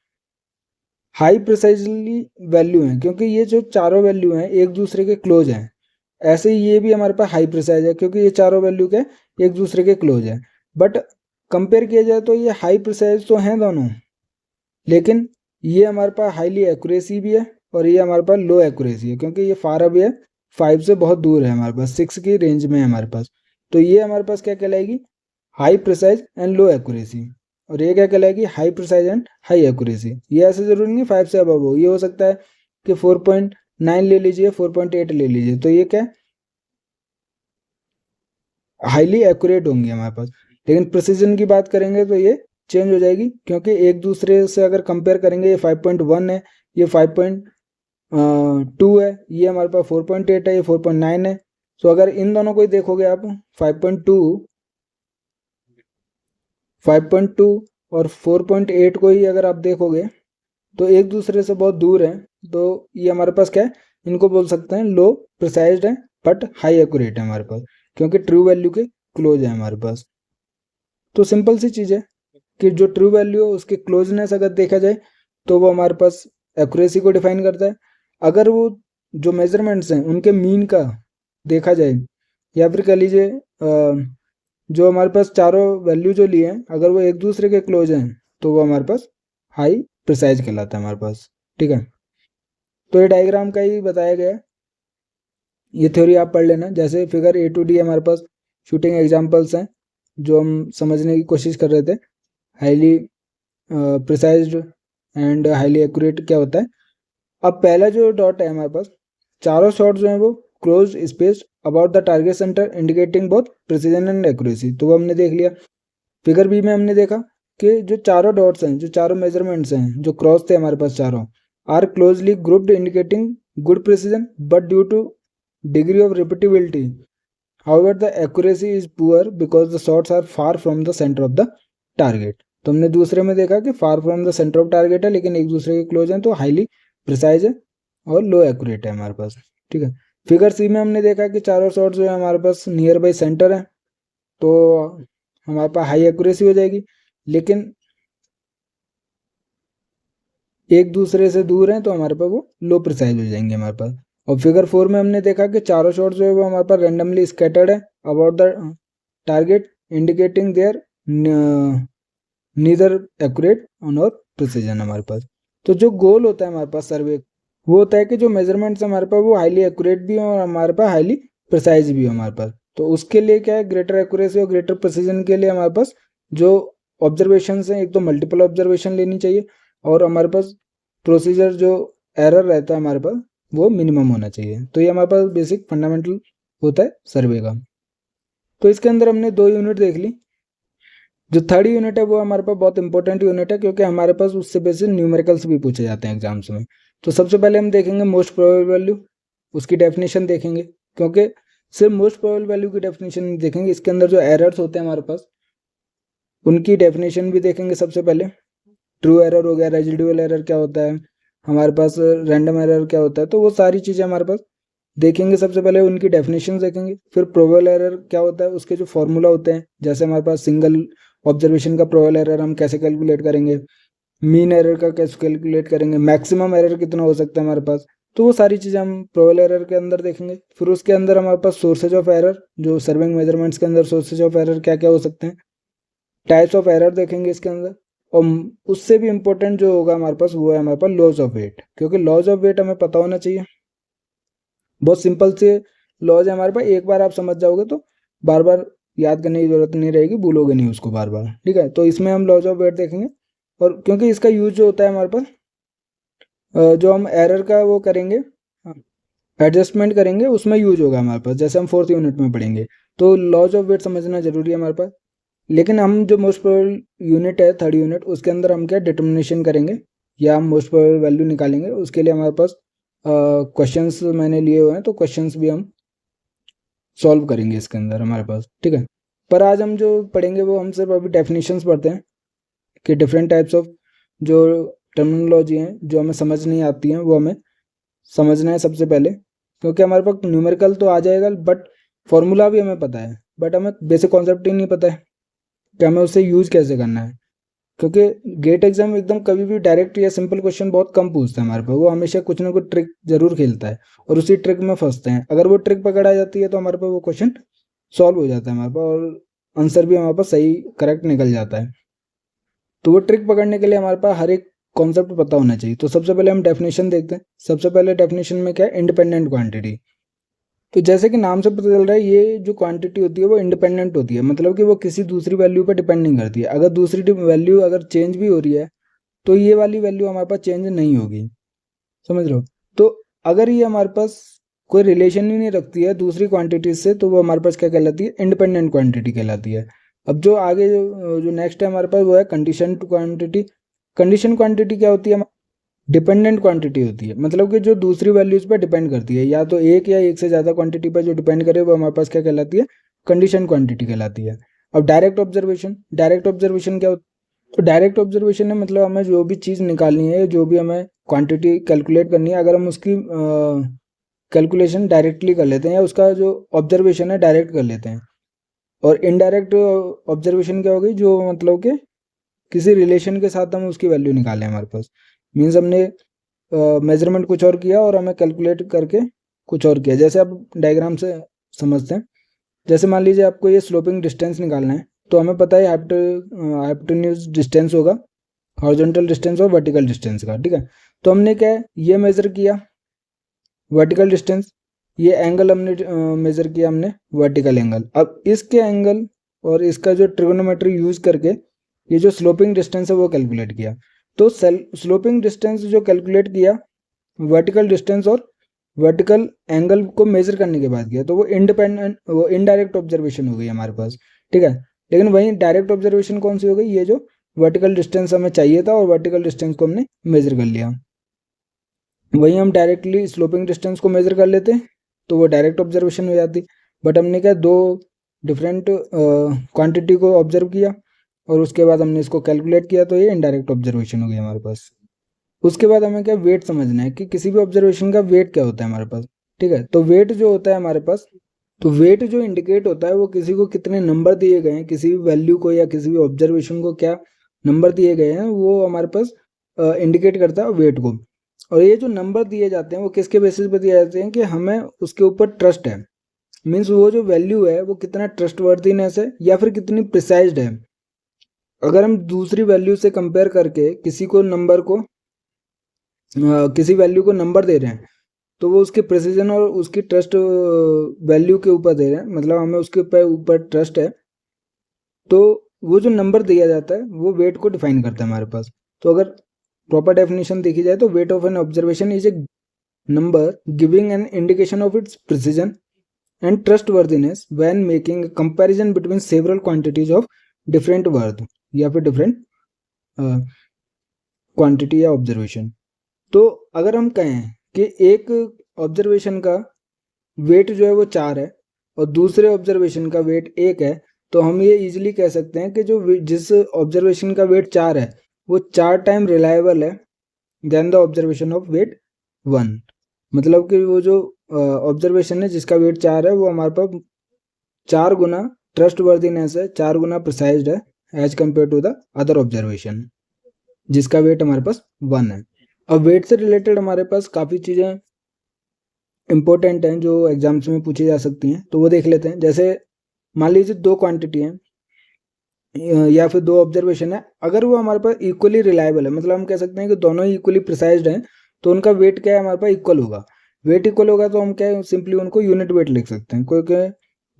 हाई प्रिसाइजली वैल्यू है, क्योंकि ये जो चारों वैल्यू हैं एक दूसरे के क्लोज हैं। ऐसे ही ये भी हमारे पास हाई प्रिसाइज है, क्योंकि ये चारों वैल्यू के एक दूसरे के क्लोज है। बट कंपेयर किया जाए तो ये हाई प्रिसाइज तो हैं दोनों, लेकिन ये हमारे पास हाईली एक्यूरेसी भी है और ये हमारे पास लो एक्यूरेसी है, क्योंकि ये फार अवे है, 5 से बहुत दूर है हमारे पास, 6 की रेंज में है हमारे पास। तो ये हमारे पास क्या कहलाएगी, high precise and low accuracy. और ये क्या कहलाएगी, high precise and high accuracy. ये ऐसे जरूरी नहीं 5 से अबव हो, ये हो सकता है कि 4.9 ले लीजिए, 4.8 ले लीजिए, तो ये क्या हाईली एक्यूरेट होंगी हमारे पास। लेकिन प्रिसीजन की बात करेंगे तो ये चेंज हो जाएगी, क्योंकि एक दूसरे से अगर कंपेयर करेंगे, ये 5.1 है, ये 5.2 है, ये हमारे पास 4.8 है, ये 4.9 है। तो अगर इन दोनों को ही देखोगे आप, 5.2 5.2 और 4.8 को ही अगर आप देखोगे तो एक दूसरे से बहुत दूर है। तो ये हमारे पास क्या है, इनको बोल सकते हैं लो प्रिसाइज्ड है बट हाई एक्यूरेट है हमारे पास, क्योंकि ट्रू वैल्यू के क्लोज है हमारे पास। तो सिंपल सी चीज़ है कि जो ट्रू वैल्यू है उसके क्लोजनेस अगर देखा जाए तो वो हमारे पास एक्यूरेसी को डिफाइन करता है। अगर वो जो मेजरमेंट्स हैं उनके मीन का देखा जाए, या फिर कह लीजिए जो हमारे पास चारों वैल्यू जो लिए हैं अगर वो एक दूसरे के क्लोज हैं, तो वो हमारे पास हाई प्रिसाइज कहलाता है हमारे पास। ठीक है, तो ये डायग्राम का ही बताया गया है, ये थ्योरी आप पढ़ लेना। जैसे फिगर ए टू डी हमारे पास शूटिंग एग्जांपल्स हैं जो हम समझने की कोशिश कर रहे थे। Highly precised and highly accurate क्या होता है। अब पहला जो डॉट है हमारे पास, चारों शॉट जो है वो close space about the target centre indicating both precision and accuracy. तो वो हमने देख लिया। फिगर बी में हमने देखा कि जो चारों डॉट्स हैं, जो चारों मेजरमेंट्स हैं जो क्रॉस थे हमारे पास चारों, are closely grouped indicating good precision but due to degree of repeatability however the accuracy is poor because the shots are far from the centre of the target. तो हमने दूसरे में देखा कि far from the centre of target है लेकिन एक दूसरे के क्लोज हैं, तो हाईली प्रिसाइज है और लो एक्यूरेट है हमारे पास। ठीक है। फिगर सी में हमने देखा कि चारों शॉट्स जो है हमारे पास नियर बाई सेंटर है, तो हमारे पास हाई एक्यूरेसी हो जाएगी, लेकिन एक दूसरे से दूर हैं तो हमारे पास वो लो प्रिसाइज हो जाएंगे हमारे पास। और फिगर 4 में हमने देखा कि चारों शॉट जो है वो हमारे पास रेंडमली स्कैटर्ड है about the target indicating there neither accurate और प्रिसीजन हमारे पास। तो जो गोल होता है हमारे पास सर्वे, वो होता है कि जो मेजरमेंट्स हमारे पास वो हाईली एक्यूरेट भी हो और हमारे पास हाईली प्रिसाइज भी हो हमारे पास। तो उसके लिए क्या है, ग्रेटर एक्यूरेसी और ग्रेटर प्रिसीजन के लिए हमारे पास जो ऑब्जर्वेशन हैं, एक तो मल्टीपल ऑब्जर्वेशन लेनी चाहिए और हमारे पास प्रोसीजर जो एरर रहता है हमारे पास वो मिनिमम होना चाहिए। तो ये हमारे पास बेसिक फंडामेंटल होता है सर्वे का। तो इसके अंदर हमने 2 यूनिट देख ली। जो थर्ड यूनिट है वो हमारे पास बहुत इंपॉर्टेंट यूनिट है क्योंकि हमारे पास उससे बेसिस न्यूमेरिकल्स भी पूछे जाते हैं एग्जाम्स में। तो सबसे पहले हम देखेंगे मोस्ट प्रोबेबल वैल्यू, उसकी डेफिनेशन देखेंगे, क्योंकि सिर्फ मोस्ट प्रोबेबल वैल्यू की डेफिनेशन नहीं देखेंगे, इसके अंदर जो एरर्स होते हैं हमारे पास उनकी डेफिनेशन भी देखेंगे। सबसे पहले ट्रू एरर हो गया, रेजिडुअल एरर क्या होता है, हमारे पास रैंडम एरर क्या होता है, तो वो सारी चीज़ें हमारे पास देखेंगे। सबसे पहले उनकी डेफिनेशन देखेंगे, फिर प्रोबेबल एरर क्या होता है, उसके जो फॉर्मूला होते हैं, जैसे हमारे पास सिंगल ऑब्जर्वेशन का प्रोबेबल एरर हम कैसे कैलकुलेट करेंगे, मीन एरर का कैसे कैलकुलेट करेंगे, मैक्सिमम एरर कितना हो सकता है हमारे पास, तो वो सारी चीज़ें हम प्रोबेबल एरर के अंदर देखेंगे। फिर उसके अंदर हमारे पास सोर्सेज ऑफ एरर, जो सर्विंग मेजरमेंट्स के अंदर सोर्सेज ऑफ एरर क्या क्या हो सकते हैं, टाइप्स ऑफ एरर देखेंगे इसके अंदर। और उससे भी इम्पोर्टेंट जो होगा हमारे पास वो है हमारे पास लॉज ऑफ वेट, क्योंकि लॉज ऑफ वेट हमें पता होना चाहिए। बहुत सिंपल से लॉज है हमारे पास, एक बार आप समझ जाओगे तो बार बार याद करने की जरूरत नहीं रहेगी, भूलोगे नहीं उसको बार बार। ठीक है, तो इसमें हम लॉज ऑफ वेट देखेंगे। और क्योंकि इसका यूज जो होता है हमारे पास, जो हम एरर का वो करेंगे, एडजस्टमेंट करेंगे, उसमें यूज होगा हमारे पास, जैसे हम 4th यूनिट में पढ़ेंगे। तो लॉज ऑफ वेट समझना जरूरी है हमारे पास। लेकिन हम जो मोस्ट प्रोबेबल यूनिट है 3rd यूनिट, उसके अंदर हम क्या डिटर्मिनेशन करेंगे या हम मोस्ट प्रोबेबल वैल्यू निकालेंगे। उसके लिए हमारे पास क्वेश्चंस मैंने लिए हुए हैं, तो क्वेश्चंस भी हम सॉल्व करेंगे इसके अंदर हमारे पास। ठीक है, पर आज हम जो पढ़ेंगे वो हम सिर्फ अभी डेफिनेशंस पढ़ते हैं कि डिफरेंट टाइप्स ऑफ जो टर्मिनोलॉजी हैं जो हमें समझ नहीं आती हैं वो हमें समझना है सबसे पहले, क्योंकि हमारे पास न्यूमेरिकल तो आ जाएगा बट फॉर्मूला भी हमें पता है, बट हमें बेसिक कॉन्सेप्ट ही नहीं पता है कि हमें उससे यूज़ कैसे करना है। क्योंकि गेट एग्जाम एकदम कभी भी डायरेक्ट या सिंपल क्वेश्चन बहुत कम पूछता है हमारे पास, वो हमेशा कुछ ना कुछ ट्रिक जरूर खेलता है और उसी ट्रिक में फंसते हैं। अगर वो ट्रिक पकड़ आ जाती है तो हमारे पास वो क्वेश्चन सॉल्व हो जाता है हमारे पास और आंसर भी हमारे पास सही करेक्ट निकल जाता है। तो वो ट्रिक पकड़ने के लिए हमारे पास हर एक कॉन्सेप्ट पता होना चाहिए। तो सबसे पहले हम डेफिनेशन देखते हैं। सबसे पहले डेफिनेशन में क्या है, इंडिपेंडेंट क्वांटिटी। तो जैसे कि नाम से पता चल रहा है, ये जो क्वांटिटी होती है वो इंडिपेंडेंट होती है, मतलब कि वो किसी दूसरी वैल्यू पर डिपेंड नहीं करती है। अगर दूसरी वैल्यू अगर चेंज भी हो रही है तो ये वाली वैल्यू हमारे पास चेंज नहीं होगी, समझ रहे हो। तो अगर ये हमारे पास कोई रिलेशन ही नहीं रखती है दूसरी क्वांटिटी से, तो वो हमारे पास क्या कहलाती है, इंडिपेंडेंट क्वांटिटी कहलाती है। अब जो आगे जो नेक्स्ट है हमारे पास वो है कंडीशन क्वांटिटी। कंडीशन क्वांटिटी क्या होती है, डिपेंडेंट क्वांटिटी होती है, मतलब कि जो दूसरी वैल्यूज पर डिपेंड करती है, या तो एक या एक से ज़्यादा क्वांटिटी पर जो डिपेंड करे वो हमारे पास क्या कहलाती है, कंडीशन क्वांटिटी कहलाती है। अब डायरेक्ट ऑब्जर्वेशन, डायरेक्ट ऑब्जर्वेशन क्या होता है, तो डायरेक्ट ऑब्जर्वेशन है मतलब हमें जो भी चीज़ निकालनी है, जो भी हमें क्वांटिटी कैलकुलेट करनी है, अगर हम उसकी कैलकुलेशन डायरेक्टली कर लेते हैं या उसका जो ऑब्जर्वेशन है डायरेक्ट कर लेते हैं। और इनडायरेक्ट ऑब्जर्वेशन क्या होगी, जो मतलब कि किसी रिलेशन के साथ हम उसकी वैल्यू निकालें हमारे पास, मीन्स हमने मेजरमेंट कुछ और किया और हमें कैलकुलेट करके कुछ और किया। जैसे आप डायग्राम से समझते हैं, जैसे मान लीजिए आपको ये स्लोपिंग डिस्टेंस निकालना है, तो हमें पता है हाइपोटेन्यूज डिस्टेंस होगा हॉरिजॉन्टल डिस्टेंस और वर्टिकल डिस्टेंस का। ठीक है, तो हमने क्या है, ये मेज़र किया वर्टिकल डिस्टेंस, ये एंगल हमने मेज़र किया हमने वर्टिकल एंगल। अब इसके एंगल और इसका जो ट्रिगोनोमेट्री यूज़ करके ये जो स्लोपिंग डिस्टेंस है वो कैलकुलेट किया। तो स्लोपिंग डिस्टेंस जो कैलकुलेट किया वर्टिकल डिस्टेंस और वर्टिकल एंगल को मेजर करने के बाद किया, तो वो इनडायरेक्ट ऑब्जर्वेशन हो गई हमारे पास, ठीक है। लेकिन वहीं डायरेक्ट ऑब्जर्वेशन कौन सी हो गई, ये जो वर्टिकल डिस्टेंस हमें चाहिए था और वर्टिकल डिस्टेंस को हमने मेजर कर लिया। वहीं हम डायरेक्टली स्लोपिंग डिस्टेंस को मेजर कर लेते तो वो डायरेक्ट ऑब्जर्वेशन हो जाती, बट हमने क्या दो डिफरेंट क्वांटिटी को ऑब्जर्व किया और उसके बाद हमने इसको कैलकुलेट किया, तो ये इनडायरेक्ट ऑब्जर्वेशन हो गई हमारे पास। उसके बाद हमें क्या वेट समझना है कि किसी भी ऑब्जर्वेशन का वेट क्या होता है हमारे पास, ठीक है। तो वेट जो होता है हमारे पास, तो वेट जो इंडिकेट होता है वो किसी को कितने नंबर दिए गए हैं, किसी भी वैल्यू को या किसी भी ऑब्जर्वेशन को क्या नंबर दिए गए हैं, वो हमारे पास इंडिकेट करता है वेट को। और ये जो नंबर दिए जाते हैं वो किसके बेसिस पे दिए जाते हैं कि हमें उसके ऊपर ट्रस्ट है, मीन्स वो जो वैल्यू है वो कितना ट्रस्टवर्दीनेस है या फिर कितनी प्रिसाइज्ड है। अगर हम दूसरी वैल्यू से कंपेयर करके किसी वैल्यू को नंबर दे रहे हैं, तो वो उसके प्रिसीजन और उसकी ट्रस्ट वैल्यू के ऊपर दे रहे हैं, मतलब हमें उसके ऊपर ट्रस्ट है, तो वो जो नंबर दिया जाता है वो वेट को डिफाइन करता है हमारे पास। तो अगर प्रॉपर डेफिनेशन देखी जाए तो weight of an observation is a number giving an indication of its precision and trustworthiness when making a comparison between several quantities of different worth या फिर different क्वांटिटी या ऑब्जर्वेशन। तो अगर हम कहें कि एक ऑब्जर्वेशन का वेट जो है वो 4 है और दूसरे ऑब्जर्वेशन का वेट 1 है, तो हम ये इजीली कह सकते हैं कि जिस ऑब्जर्वेशन का वेट 4 है वो 4 टाइम रिलायबल है then the observation of weight 1। मतलब कि वो जो ऑब्जर्वेशन है जिसका वेट 4 है वो हमारे पास 4 गुना ट्रस्ट वर्दीनेस है, 4 गुना प्रिसाइज्ड है as compare to the other observation जिसका वेट हमारे पास 1 है। अब वेट से रिलेटेड हमारे पास काफ़ी चीज़ें इंपॉर्टेंट हैं जो एग्जाम्स में पूछी जा सकती हैं, तो वो देख लेते हैं। जैसे मान लीजिए 2 क्वांटिटी हैं या फिर 2 ऑब्जर्वेशन है, अगर वो हमारे पास इक्वली रिलायबल है, मतलब हम कह सकते हैं कि दोनों ही इक्वली प्रिसाइज्ड हैं, तो उनका वेट क्या है हमारे पास इक्वल होगा। वेट इक्वल होगा तो हम क्या सिंपली उनको यूनिट वेट लिख सकते हैं, क्योंकि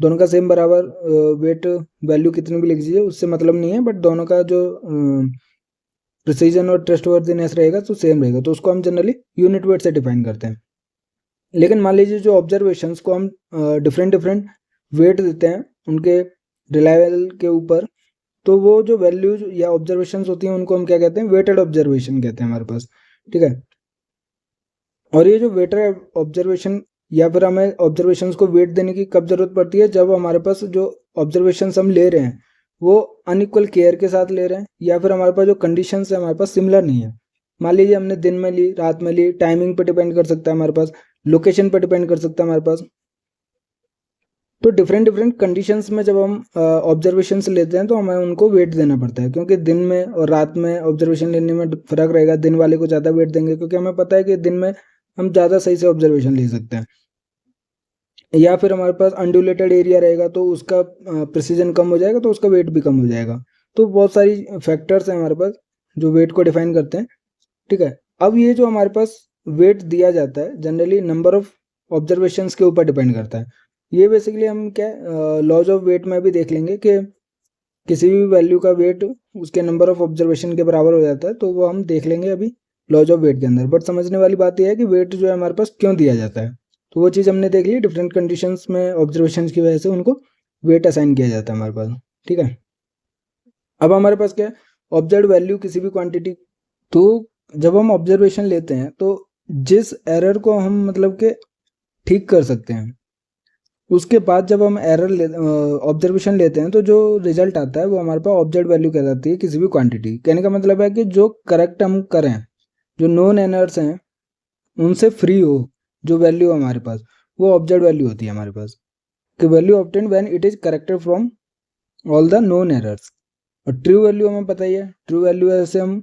दोनों का सेम बराबर वेट वैल्यू कितनी भी लिख दीजिए उससे मतलब नहीं है, बट दोनों का जो प्रिसीजन और ट्रस्टवर्दीनेस रहेगा तो सेम रहेगा, तो उसको हम जनरली यूनिट वेट से डिफाइन करते हैं। लेकिन मान लीजिए जो ऑब्जर्वेशंस को हम डिफरेंट वेट देते हैं उनके रिलायबल के ऊपर, तो वो जो वैल्यूज या ऑब्जर्वेशंस होती हैं उनको हम क्या कहते हैं, वेटेड ऑब्जर्वेशन कहते हैं हमारे पास, ठीक है। और ये जो वेटेड ऑब्जर्वेशन या फिर हमें ऑब्जर्वेशंस को वेट देने की कब जरूरत पड़ती है, जब हमारे पास जो ऑब्जर्वेशंस हम ले रहे हैं वो अनइक्वल केयर के साथ ले रहे हैं या फिर हमारे पास जो कंडीशंस है हमारे पास सिमिलर नहीं है। मान लीजिए हमने दिन में ली, रात में ली, टाइमिंग पे डिपेंड कर सकता है हमारे पास, लोकेशन पर डिपेंड कर सकता है हमारे पास। तो डिफरेंट कंडीशंस में जब हम ऑब्जर्वेशंस लेते हैं तो हमें उनको वेट देना पड़ता है, क्योंकि दिन में और रात में ऑब्जर्वेशन लेने में फ़र्क रहेगा। दिन वाले को ज़्यादा वेट देंगे क्योंकि हमें पता है कि दिन में हम ज़्यादा सही से ऑब्जर्वेशन ले सकते हैं, या फिर हमारे पास अनड्यूलेटेड एरिया रहेगा तो उसका प्रिसीजन कम हो जाएगा तो उसका वेट भी कम हो जाएगा। तो बहुत सारी फैक्टर्स हैं हमारे पास जो वेट को डिफाइन करते हैं, ठीक है। अब ये जो हमारे पास वेट दिया जाता है जनरली नंबर ऑफ ऑब्जर्वेशंस के ऊपर डिपेंड करता है। ये बेसिकली हम क्या लॉज ऑफ वेट में भी देख लेंगे कि किसी भी वैल्यू का वेट उसके नंबर ऑफ ऑब्जर्वेशन के बराबर हो जाता है, तो वो हम देख लेंगे अभी लॉज ऑफ वेट के अंदर। बट समझने वाली बात यह है कि वेट जो है हमारे पास क्यों दिया जाता है, तो वो चीज़ हमने देख ली। डिफरेंट कंडीशंस में ऑब्जर्वेशन की वजह से उनको वेट असाइन किया जाता है हमारे पास, ठीक है। अब हमारे पास क्या है, ऑब्जर्व वैल्यू किसी भी क्वांटिटी। तो जब हम ऑब्जर्वेशन लेते हैं तो जिस एरर को हम मतलब कि ठीक कर सकते हैं, उसके बाद जब हम ऑब्जर्वेशन लेते हैं तो जो रिजल्ट आता है वो हमारे पास ऑब्जर्व वैल्यू कहलाती है किसी भी क्वांटिटी। कहने का मतलब है कि जो करेक्ट हम करें, जो नॉन एरर्स हैं उनसे फ्री हो जो वैल्यू हमारे पास, वो ऑब्जर्व वैल्यू होती है हमारे पास, कि value obtain when it is corrected from all the non errors. और ट्रू वैल्यू हमें पता ही है, ट्रू वैल्यू ऐसे हम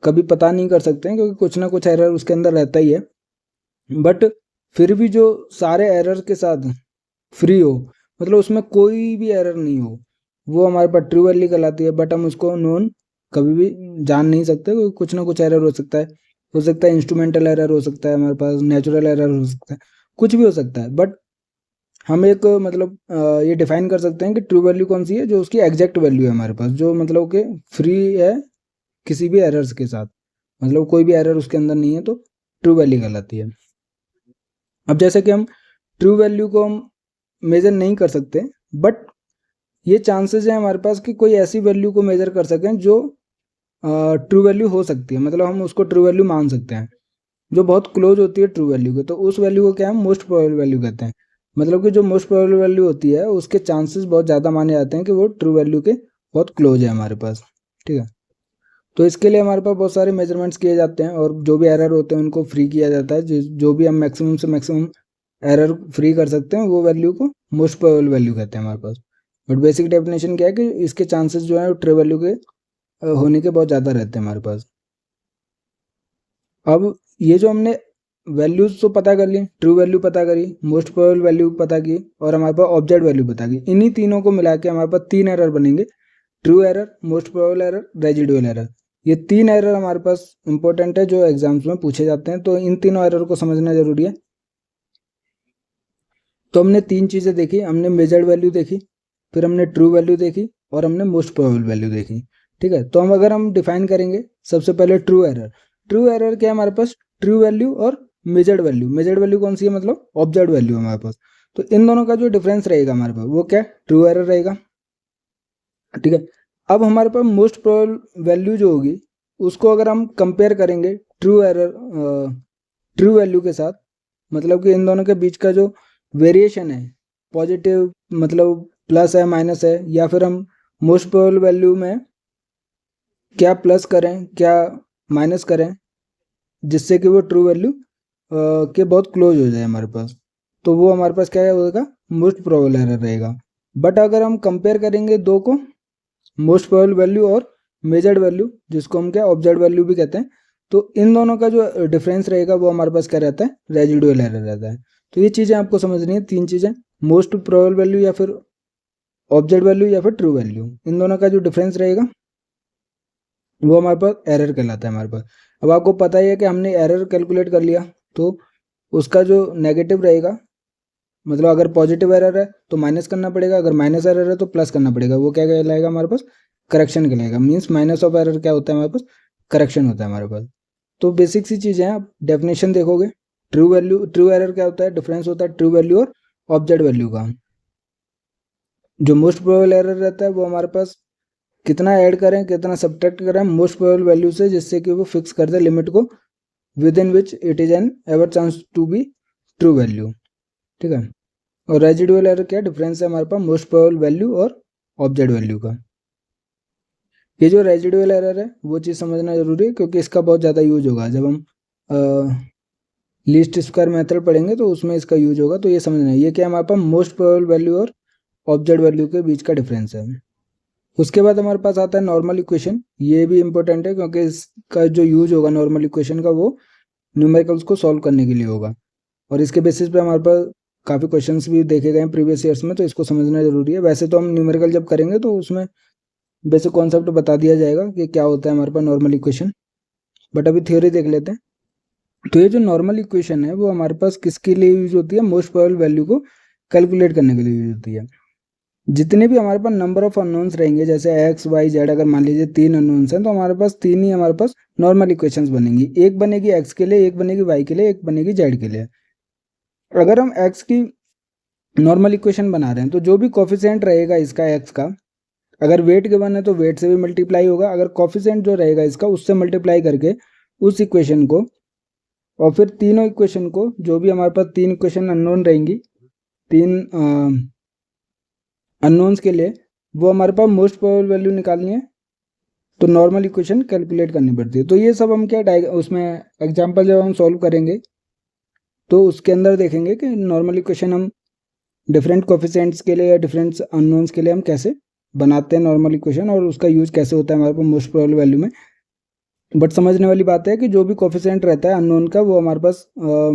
कभी पता नहीं कर सकते हैं क्योंकि कुछ ना कुछ एरर उसके अंदर रहता ही है, बट फिर भी जो सारे एरर के साथ फ्री हो, मतलब उसमें कोई भी एरर नहीं हो, वो हमारे पास ट्रू वैल्यू कहलाती है। बट हम उसको नॉन कभी भी जान नहीं सकते क्योंकि कुछ ना कुछ एरर हो सकता है इंस्ट्रूमेंटल एरर हो सकता है हमारे पास, नेचुरल एरर हो सकता है, कुछ भी हो सकता है। बट हम एक मतलब ये डिफाइन कर सकते हैं कि ट्रू वैल्यू कौन सी है, जो उसकी एग्जैक्ट वैल्यू है हमारे पास, जो मतलब कि फ्री है किसी भी एरर्स के साथ, मतलब कोई भी एरर उसके अंदर नहीं है, तो ट्रू वैल्यू कहलाती है। अब जैसे कि हम ट्रू वैल्यू को हम मेज़र नहीं कर सकते, बट ये चांसेस हैं हमारे पास कि कोई ऐसी वैल्यू को मेज़र कर सकें जो ट्रू वैल्यू हो सकती है, मतलब हम उसको ट्रू वैल्यू मान सकते हैं, जो बहुत क्लोज होती है ट्रू वैल्यू के। तो उस वैल्यू को क्या है, मोस्ट प्रोबेबल वैल्यू कहते हैं। मतलब कि जो मोस्ट प्रोबेबल वैल्यू होती है उसके चांसेस बहुत ज़्यादा माने जाते हैं कि वो ट्रू वैल्यू के बहुत क्लोज है हमारे पास, ठीक है। तो इसके लिए हमारे पास बहुत सारे मेजरमेंट्स किए जाते हैं और जो भी एरर होते हैं उनको फ्री किया जाता है। जो भी हम मैक्सिमम से मैक्सिमम एरर फ्री कर सकते हैं वो वैल्यू को मोस्ट प्रोबेबल वैल्यू कहते हैं हमारे पास। बट बेसिक डेफिनेशन क्या है कि इसके चांसेस जो है ट्रू वैल्यू के होने के बहुत ज़्यादा रहते हैं हमारे पास। अब ये जो हमने वैल्यूज तो पता कर ली, ट्रू वैल्यू पता करी, मोस्ट प्रोबेबल वैल्यू पता की और हमारे पास ऑब्जेक्ट वैल्यू पता की, इन्हीं तीनों को मिला के हमारे पास 3 एरर बनेंगे, true error, most probable error, residual error. ये 3 एरर हमारे पास इंपॉर्टेंट है जो एग्जाम्स में पूछे जाते हैं, तो इन तीनों एरर को समझना जरूरी है। तो हमने 3 चीज़ें देखी, हमने मेजर्ड वैल्यू देखी, फिर हमने ट्रू वैल्यू देखी और हमने मोस्ट प्रोबेबल वैल्यू देखी, ठीक है। तो अगर हम डिफाइन करेंगे सबसे पहले ट्रू एरर। ट्रू एरर क्या है हमारे पास, ट्रू वैल्यू और मेजर्ड वैल्यू। मेजर्ड वैल्यू कौन सी है, मतलब ऑब्जर्व वैल्यू हमारे पास। तो इन दोनों का जो डिफरेंस रहेगा हमारे पास वो क्या, ट्रू एरर रहेगा, ठीक है। अब हमारे पास मोस्ट प्रोबेबल वैल्यू जो होगी उसको अगर हम कंपेयर करेंगे ट्रू एरर ट्रू वैल्यू के साथ, मतलब कि इन दोनों के बीच का जो वेरिएशन है, पॉजिटिव मतलब प्लस है माइनस है, या फिर हम मोस्ट प्रोबेबल वैल्यू में क्या प्लस करें क्या माइनस करें जिससे कि वो ट्रू वैल्यू के बहुत क्लोज हो जाए हमारे पास, तो वो हमारे पास क्या होगा, मोस्ट प्रोबेबल एरर रहेगा। बट अगर हम कंपेयर करेंगे दो को, मोस्ट प्रोबेबल वैल्यू और मेजर्ड वैल्यू, जिसको हम क्या ऑब्जर्व वैल्यू भी कहते हैं, तो इन दोनों का जो डिफरेंस रहेगा वो हमारे पास क्या रहता है, रेजिडुअल एरर रहता है। तो ये चीज़ें आपको समझनी है, 3 चीज़ें, मोस्ट प्रोबेबल वैल्यू या फिर ऑब्जर्व वैल्यू या फिर ट्रू वैल्यू, इन दोनों का जो डिफरेंस रहेगा वो हमारे पास एरर कहलाता है हमारे पास। अब आपको पता ही है कि हमने एरर कैलकुलेट कर लिया, तो उसका जो नेगेटिव रहेगा, मतलब अगर पॉजिटिव एरर है तो माइनस करना पड़ेगा, अगर माइनस एरर है तो प्लस करना पड़ेगा, वो क्या कहलाएगा हमारे पास, करेक्शन कहलाएगा। मीन्स माइनस ऑफ एरर क्या होता है हमारे पास, करेक्शन होता है हमारे पास। तो बेसिक सी चीज़ें हैं, आप डेफिनेशन देखोगे, ट्रू वैल्यू ट्रू एरर क्या होता है, डिफरेंस होता है ट्रू वैल्यू और ऑब्जेक्ट वैल्यू का। जो मोस्ट प्रोबेबल एरर रहता है वो हमारे पास कितना ऐड करें कितना सब्ट्रैक्ट करें मोस्ट प्रोबेबल वैल्यू से, जिससे कि वो फिक्स कर दे लिमिट को within which it is an ever chance to be true value, ठीक है। और रेजिडुअल एरर क्या डिफरेंस है हमारे पास मोस्ट प्रोबेबल वैल्यू और ऑब्जेक्ट वैल्यू का। ये जो रेजिडुअल एरर है वो चीज़ समझना जरूरी है, क्योंकि इसका बहुत ज़्यादा यूज होगा जब हम लीस्ट स्क्वायर मेथड पढ़ेंगे तो उसमें इसका यूज होगा। तो ये समझना है, ये क्या हमारे पास मोस्ट प्रोबेबल वैल्यू और ऑब्जेक्ट वैल्यू के बीच का डिफरेंस है। उसके बाद हमारे पास आता है नॉर्मल इक्वेशन। ये भी इंपॉर्टेंट है क्योंकि इसका जो यूज होगा नॉर्मल इक्वेशन का वो न्यूमेरिकल्स को सॉल्व करने के लिए होगा, और इसके बेसिस पे हमारे पास काफ़ी क्वेश्चंस भी देखे गए हैं प्रीवियस ईयर्स में, तो इसको समझना जरूरी है। वैसे तो हम न्यूमेरिकल जब करेंगे तो उसमें बेसिक कॉन्सेप्ट बता दिया जाएगा कि क्या होता है हमारे पास नॉर्मल इक्वेशन, बट अभी थ्योरी देख लेते हैं। तो ये जो नॉर्मल इक्वेशन है वो हमारे पास किसके लिए यूज होती है, मोस्ट प्रोबेबल वैल्यू को कैलकुलेट करने के लिए यूज होती है। जितने भी हमारे पास नंबर ऑफ अननोन्स रहेंगे, जैसे एक्स वाई जेड, अगर मान लीजिए 3 अननोन्स हैं तो हमारे पास 3 ही हमारे पास नॉर्मल इक्वेशंस बनेंगी। एक बनेगी एक्स के लिए, एक बनेगी वाई के लिए, एक बनेगी जेड के लिए। अगर हम एक्स की नॉर्मल इक्वेशन बना रहे हैं तो जो भी कोफिशिएंट रहेगा इसका एक्स का, अगर वेट गिवन है तो वेट से भी मल्टीप्लाई होगा, अगर कोफिशिएंट जो रहेगा इसका उससे मल्टीप्लाई करके उस इक्वेशन को, और फिर तीनों इक्वेशन को, जो भी हमारे पास 3 इक्वेशन अननोन रहेंगी 3 अननोन्स के लिए, वो हमारे पास मोस्ट प्रोबेबल वैल्यू निकालनी है तो नॉर्मल इक्वेशन कैलकुलेट करनी पड़ती है। तो ये सब हम क्या उसमें एग्जांपल जब हम सॉल्व करेंगे तो उसके अंदर देखेंगे कि नॉर्मल इक्वेशन हम डिफरेंट कोफिशिएंट्स के लिए या डिफरेंट अननोन्स के लिए हम कैसे बनाते हैं नॉर्मल इक्वेशन, और उसका यूज कैसे होता है हमारे पास मोस्ट प्रोबेबल वैल्यू में। बट समझने वाली बात है कि जो भी कोफिशिएंट रहता है अननोन का वो हमारे पास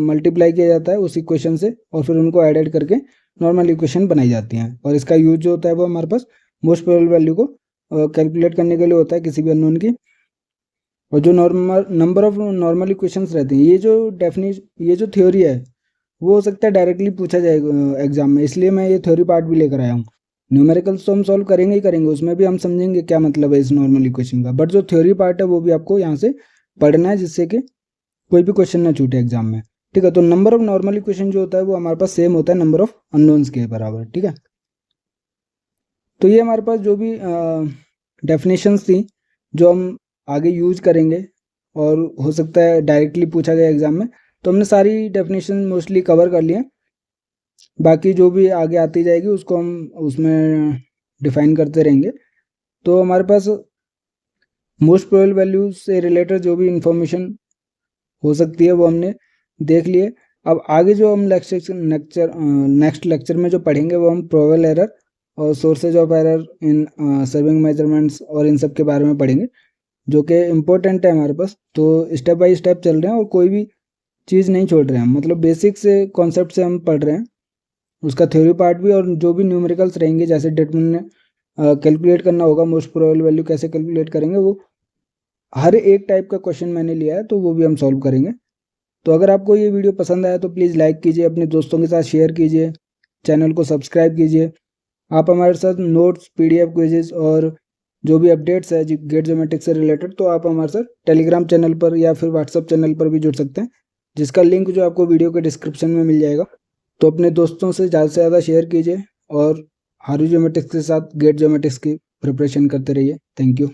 मल्टीप्लाई किया जाता है उस इक्वेशन से, और फिर उनको ऐड करके नॉर्मल इक्वेशन बनाई जाती हैं, और इसका यूज जो होता है वो हमारे पास मोस्ट प्रोबेबल वैल्यू को कैलकुलेट करने के लिए होता है किसी भी अननोन की। और जो normal number of normal equations रहती हैं, ये जो थ्योरी है वो हो सकता है डायरेक्टली पूछा जाएगा एग्जाम में, इसलिए मैं ये थ्योरी पार्ट भी लेकर आया हूँ। न्यूमेरिकल्स तो हम सॉल्व करेंगे ही करेंगे, उसमें भी हम समझेंगे क्या मतलब है इस नॉर्मल इक्वेशन का, बट जो थ्योरी पार्ट है वो भी आपको यहाँ से पढ़ना है, जिससे कि कोई भी क्वेश्चन ना छूटे एग्जाम में। ठीक है। तो नंबर ऑफ नॉर्मल इक्वेशन जो होता है वो हमारे पास सेम होता है नंबर ऑफ अननोन्स के बराबर। ठीक है, तो ये हमारे पास जो भी डेफिनेशंस थी जो हम आगे यूज करेंगे और हो सकता है डायरेक्टली पूछा गया एग्जाम में, तो हमने सारी डेफिनेशन मोस्टली कवर कर लिए। बाकी जो भी आगे आती जाएगी उसको हम उसमें डिफाइन करते रहेंगे। तो हमारे पास मोस्ट प्रोबेबल वैल्यूज से रिलेटेड जो भी इंफॉर्मेशन हो सकती है वो हमने देख लिए। अब आगे जो हम नेक्स्ट लेक्चर में जो पढ़ेंगे वो हम प्रोबेबल एरर और sources of error in serving measurements और इन सब के बारे में पढ़ेंगे, जो कि इम्पोर्टेंट है हमारे पास। तो स्टेप बाय स्टेप चल रहे हैं और कोई भी चीज़ नहीं छोड़ रहे हैं, मतलब बेसिक से कॉन्सेप्ट से हम पढ़ रहे हैं, उसका थ्योरी पार्ट भी, और जो भी न्यूमेरिकल्स रहेंगे जैसे डिटरमिनेंट कैलकुलेट करना होगा, मोस्ट प्रोबेबल वैल्यू कैसे कैलकुलेट करेंगे, वो हर एक टाइप का क्वेश्चन मैंने लिया है तो वो भी हम सॉल्व करेंगे। तो अगर आपको ये वीडियो पसंद आया तो प्लीज़ लाइक कीजिए, अपने दोस्तों के साथ शेयर कीजिए, चैनल को सब्सक्राइब कीजिए। आप हमारे साथ नोट्स, पीडीएफ, क्विजेज और जो भी अपडेट्स है गेट ज्योमेट्रिक्स से रिलेटेड, तो आप हमारे साथ टेलीग्राम चैनल पर या फिर व्हाट्सअप चैनल पर भी जुड़ सकते हैं, जिसका लिंक जो आपको वीडियो के डिस्क्रिप्शन में मिल जाएगा। तो अपने दोस्तों से ज़्यादा शेयर कीजिए और हारू ज्योमेट्रिक्स के साथ गेट ज्योमेट्रिक्स की प्रिपरेशन करते रहिए। Thank you.